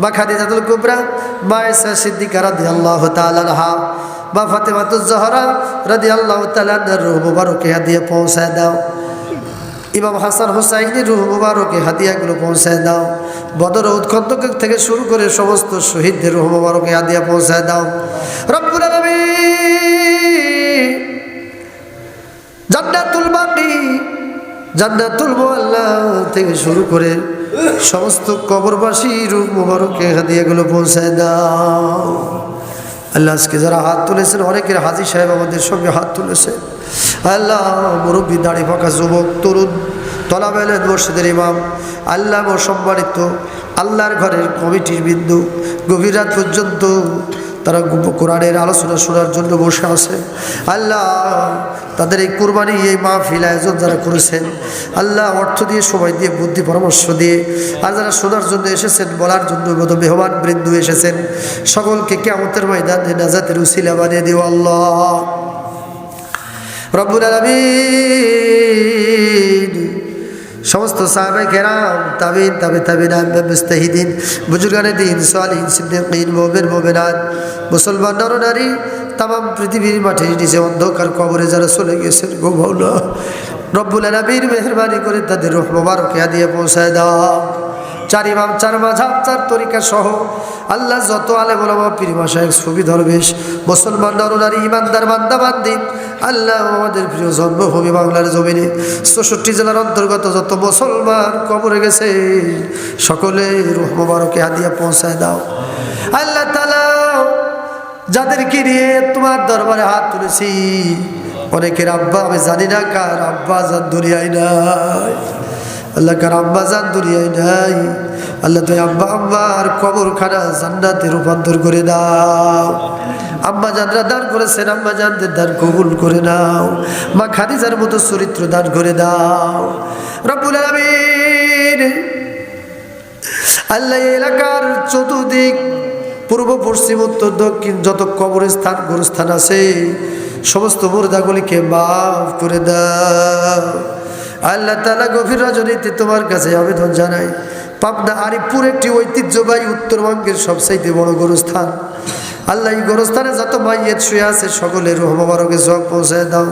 মা খাদিজাতুল কুবরা, মা আয়েশা সিদ্দিকা রাদিয়াল্লাহু তাআলা আনহা, মা ফাতেমাতুজ জহরা রাদিয়াল্লাহু তাআলা আনহার রূহ মুবারকে হাদিয়া পৌঁছে দাও। ইমাম হাসান হুসাইনের রূহ মুবারকে হাদিয়াগুলো পৌঁছে দাও। বদর উৎখন্দক থেকে শুরু করে সমস্ত শহীদদের রূহ মুবারকে হাদিয়া পৌঁছে দাও। রব্বুল আলামিন জান্নাতুল বাকি, জান্নাতুল মুআল্লা থেকে শুরু করে সমস্ত কবরবাসী রূপ মুবারকে হাদিয়াগুলো পৌঁছায় দাও। আল্লাহ আজকে যারা হাত তুলেছেন অনেকের হাজী সাহেব আমাদের সঙ্গে হাত তুলেছেন। আল্লাহ মুরব্বী দাড়ি পাকা যুবক তরুণ তলাবেলেন মসজিদের ইমাম আল্লাহ সম্মানিত আল্লাহর ঘরের কমিটির বিন্দু গভীর রাত পর্যন্ত তারা কোরআনের আলোচনা শোনার জন্য বসে আছে। আল্লাহ তাদের এই কুরবানি এই মাহফিল আয়োজন যারা করেছেন আল্লাহ অর্থ দিয়ে সময় দিয়ে বুদ্ধি পরামর্শ দিয়ে আর যারা শোনার জন্য এসেছেন বলার জন্য মতো মেহমান বৃন্দ এসেছেন সকলকে কিয়ামতের ময়দানে নাজাতের উসিলা বানিয়ে দিও আল্লাহ রব্বুল আলামিন। সমস্ত সাহাবায়ে কেরাম তাবিন মুজতাহিদিন বুজুর্গানে দিন সালিহিন সিদ্দিকিন মুমিন মুমিনাত মুসলমান নর নারী তামাম পৃথিবীর মাঠে নিচে অন্ধকার কবরে যারা চলে গেছেন গো মাওলা রব্বুল আলামিন মেহেরবানি করে তাদের রূহ মুবারকে হাদিয়া পৌঁছায় দাও। চার ইমাম চার মাযহাব চার তরিকা সহ আল্লাহ যত আলেম ওলামা পীর মাশায়েখ সুফি দরবেশ মুসলমান নর নারী ইমানদার বান্দা বান্দি আল্লাহ আমাদের প্রিয় জন্মভূমি বাংলার জমিনে ৬৪ জেলার অন্তর্গত যত মুসলমান কবরে গেছে সকলে রূহ মুবারকে হাদিয়া পৌঁছায় দাও। আল্লাহ তাআলা যাদেরকে নিয়ে তোমার দরবারে হাত তুলেছি অনেকের আব্বা আমি জানি না কার আব্বা জান দুনিয়ায় নাই আল্লাহ কার আব্বা জান দুনিয়ায় নাই আল্লাহ তুই আব্বা আম্মার কবরখানা জান্নাতে রূপান্তর করে দাও। আম্মা জানরা দান করেছেন আম্মা জানদের দান কবুল করে নাও। মা খাদিজার মতো চরিত্র দান করে দাও রব্বুল আলামিন। আল্লাহ এলাকার চতুর্দিক পূর্ব পশ্চিম উত্তর দক্ষিণ যত কবরস্থান গোরস্থান আছে সমস্ত মুর্দাগুলিকে মাফ করে দাও। আল্লাহ তাআলা গভীর রজনীতে তোমার কাছে আবেদন জানাই পাবনা আরিফপুর একটি ঐতিহ্যবাহী উত্তরবঙ্গের সবচাইতে বড় গোরস্থান আল্লাহ এই গোরস্থানে যত মাইয়িত শুয়ে আছে সকলের রূহ মুবারকে সওয়াব পৌঁছায় দাও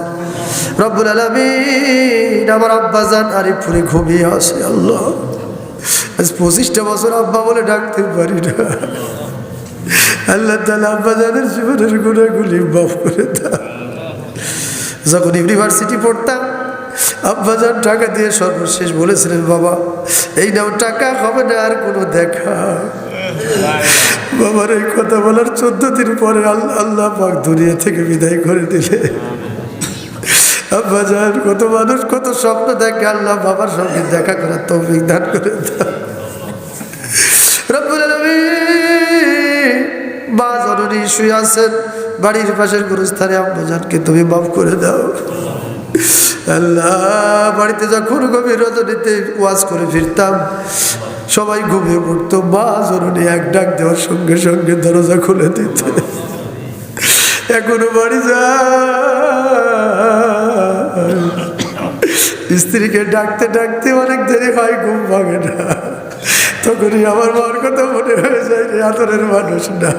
রব্বুল আলামিন। আমার আব্বাজান আরিফপুরে ঘুমিয়ে আছে আল্লাহ আজ 25টা বছর আব্বা বলে ডাকতে পারি না আল্লাহ তাআলা আব্বাজানের জীবনের গুনাহগুলি মাফ করে দাও। যখন ইউনিভার্সিটি পড়তাম আব্বাজান টাকা দিয়ে সর্বশেষ বলেছিলেন বাবা এই নাও টাকা হবে না আর কোনো দেখা। বাবার এই কথা বলার 14 দিন পরে আল্লাহ পাক দুনিয়া থেকে বিদায় করে দিলে। আব্বাজান কত মানুষ কত স্বপ্ন দেখে আল্লাহ বাবার সঙ্গে দেখা করার তৌফিক দান করে দাও রব্বুল আলামিন। মা জননী শুয়ে আছেন বাড়ির পাশের গোরস্থানে আব্বাজানকে তুমি মাফ করে দাও আল্লাহ। বাড়িতে যখন গভীর রজনীতে ওয়াজ করে ফিরতাম সবাই ঘুমিয়ে পড়তো মা জননী এক ডাক দেওয়ার সঙ্গে সঙ্গে দরজা খুলে দিত। এখনো বাড়ি যায় স্ত্রীকে ডাকতে ডাকতে অনেক দেরি হয় ঘুম ভাঙে না তখনই আমার মার কথা মনে হয়ে যায় রে আদরের মানুষ না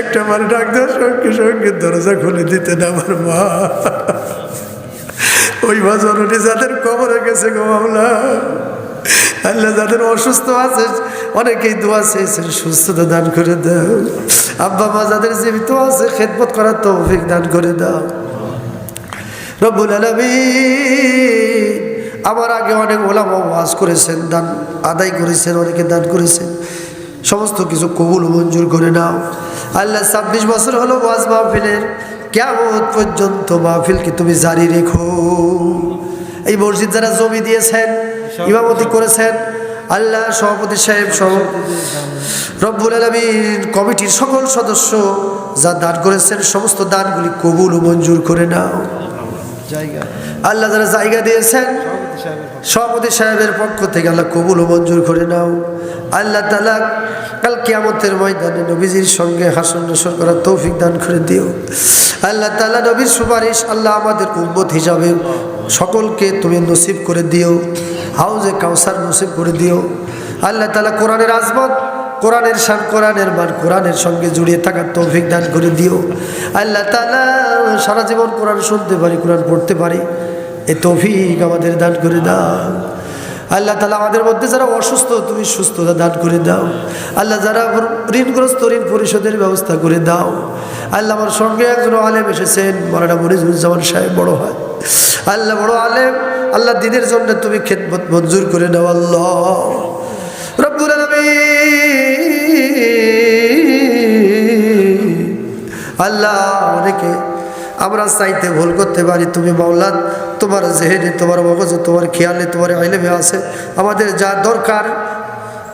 একটা বার ডাক দেওয়ার সঙ্গে সঙ্গে দরজা খুলে দিতেন আমার মা। ওই মা জননী যাদের কবরে গেছে গো মাওলা আল্লাহ যাদের অসুস্থ আছে অনেকেই দোয়া চেয়েছেন সুস্থতা দান করে দাও। আব্বা মা যাদের জীবিত আছে খেদমত করার তৌফিক দান করে দাও রব্বুল আলামিন। আমার আগে অনেক ওলামা ওয়াজ করেছেন দান আদায় করেছেন অনেকে দান করেছেন সমস্ত কিছু কবুল মঞ্জুর করে নাও আল্লাহ। 26 বছর হলো ওয়াজ মাহফিলের কিয়ামত পর্যন্ত মাহফিলকে তুমি জারি রেখো। এই মসজিদ যারা জমি দিয়েছেন ইমামতি করেছেন আল্লাহ সভাপতি সাহেব সহ রব্বুল আলামিন কমিটির সকল সদস্য যা দান করেছেন সমস্ত দানগুলি কবুল ও মঞ্জুর করে নাও আল্লাহ। যারা জায়গা দিয়েছেন সভাপতি সাহেবের পক্ষ থেকে আল্লাহ কবুল ও মঞ্জুর করে নাও আল্লাহ তাআলা। কাল কিয়ামতের ময়দানে নবীজির সঙ্গে হাসর নাসর করার তৌফিক দান করে দিও আল্লাহ তাআলা। নবীর সুপারিশ আল্লাহ আমাদের উম্মত হিসাবে সকলকে তুমি নসিব করে দিও হাউজে কাউসার নসিব করে দিও আল্লাহ তাআলা। কোরআনের আজমত কোরআনের শান কোরআনের মান কোরআনের সঙ্গে জড়িয়ে থাকার তৌফিক দান করে দিও আল্লাহ তাআলা। সারা জীবন কোরআন শুনতে পারি কোরআন পড়তে পারি এই তৌফিক আমাদের দান করে দাও আল্লাহ তাআলা। আমাদের মধ্যে যারা অসুস্থ তুমি সুস্থতা দান করে দাও আল্লাহ। যারা ঋণগ্রস্ত ঋণ পরিশোধের ব্যবস্থা করে দাও আল্লাহ আমার সঙ্গে একজন আলেম এসেছেন, মাওলানা মনিরুজ্জামান সাহেব বড় হয়, আল্লাহ বড় আলেম, আল্লাহ দিনের জন্য তুমি খেদমত মঞ্জুর করে নাও আল্লাহ রব্বুল আলামিন। আল্লাহ অনেকে আমরা চাইতে ভুল করতে পারি, তুমি মাওলা তোমার জেহেনে, তোমার মগজে, তোমার খেয়ালে, তোমার ইলমে আছে, আমাদের যা দরকার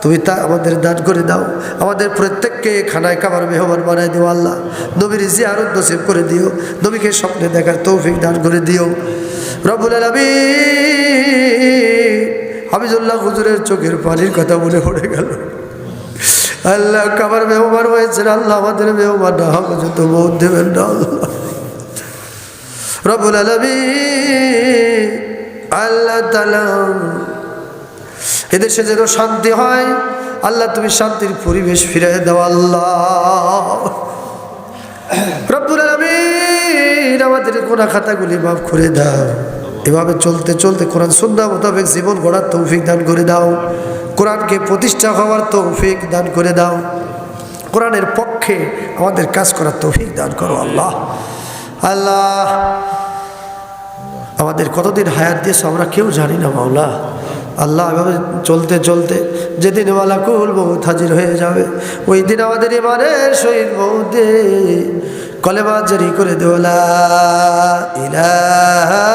তুমি তা আমাদের দান করে দাও। আমাদের প্রত্যেককে খানায় খাবার মেহমান বানায় দিও আল্লাহ। নবীর জিয়ারত নসিব করে দিও, নবীকে স্বপ্নে দেখার তৌফিক দান করে দিও রব্বুল আলামিন। হাফিজুল্লাহ হুজুরের চোখের পানির কথা মনে পড়ে গেল। আল্লাহ খাবার মেহমান হয়েছেন, আল্লাহ আমাদের মেহমান না হবে যত মত দেবেন না আল্লাহ রব্বুল আলামিন। আল্লাহ তাআলা এদেশে যেন শান্তি হয় আল্লাহ, তুমি শান্তির পরিবেশ ফিরিয়ে দাও আল্লাহ রব্বুল আলামিন। আমাদের গুনাহ খাতাগুলি মাফ করে দাও, এভাবে চলতে চলতে কোরআন সুন্নাহ মোতাবেক জীবন গড়ার তৌফিক দান করে দাও, কোরআনকে প্রতিষ্ঠা হওয়ার তৌফিক দান করে দাও, কোরআনের পক্ষে আমাদের কাজ করার তৌফিক দান করো আল্লাহ। আল্লাহ আমাদের কতদিন হায়াত দিয়েছো আমরা কেউ জানি না মাওলা। আল্লাহ এভাবে চলতে চলতে যেদিন মালাকুল মউত হাজির হয়ে যাবে, ওই দিন আমাদের ইমানের শহীদ মউতে কলেমা জারি করে দেও লা ইলাহা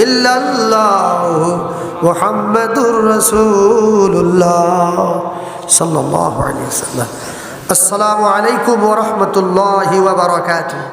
ইল্লাল্লাহু মুহাম্মাদুর রাসূলুল্লাহ সাল্লাল্লাহু আলাইহি ওয়াসাল্লাম। আসসালামু আলাইকুম ওয়া রাহমাতুল্লাহি ওয়া বারাকাতুহু।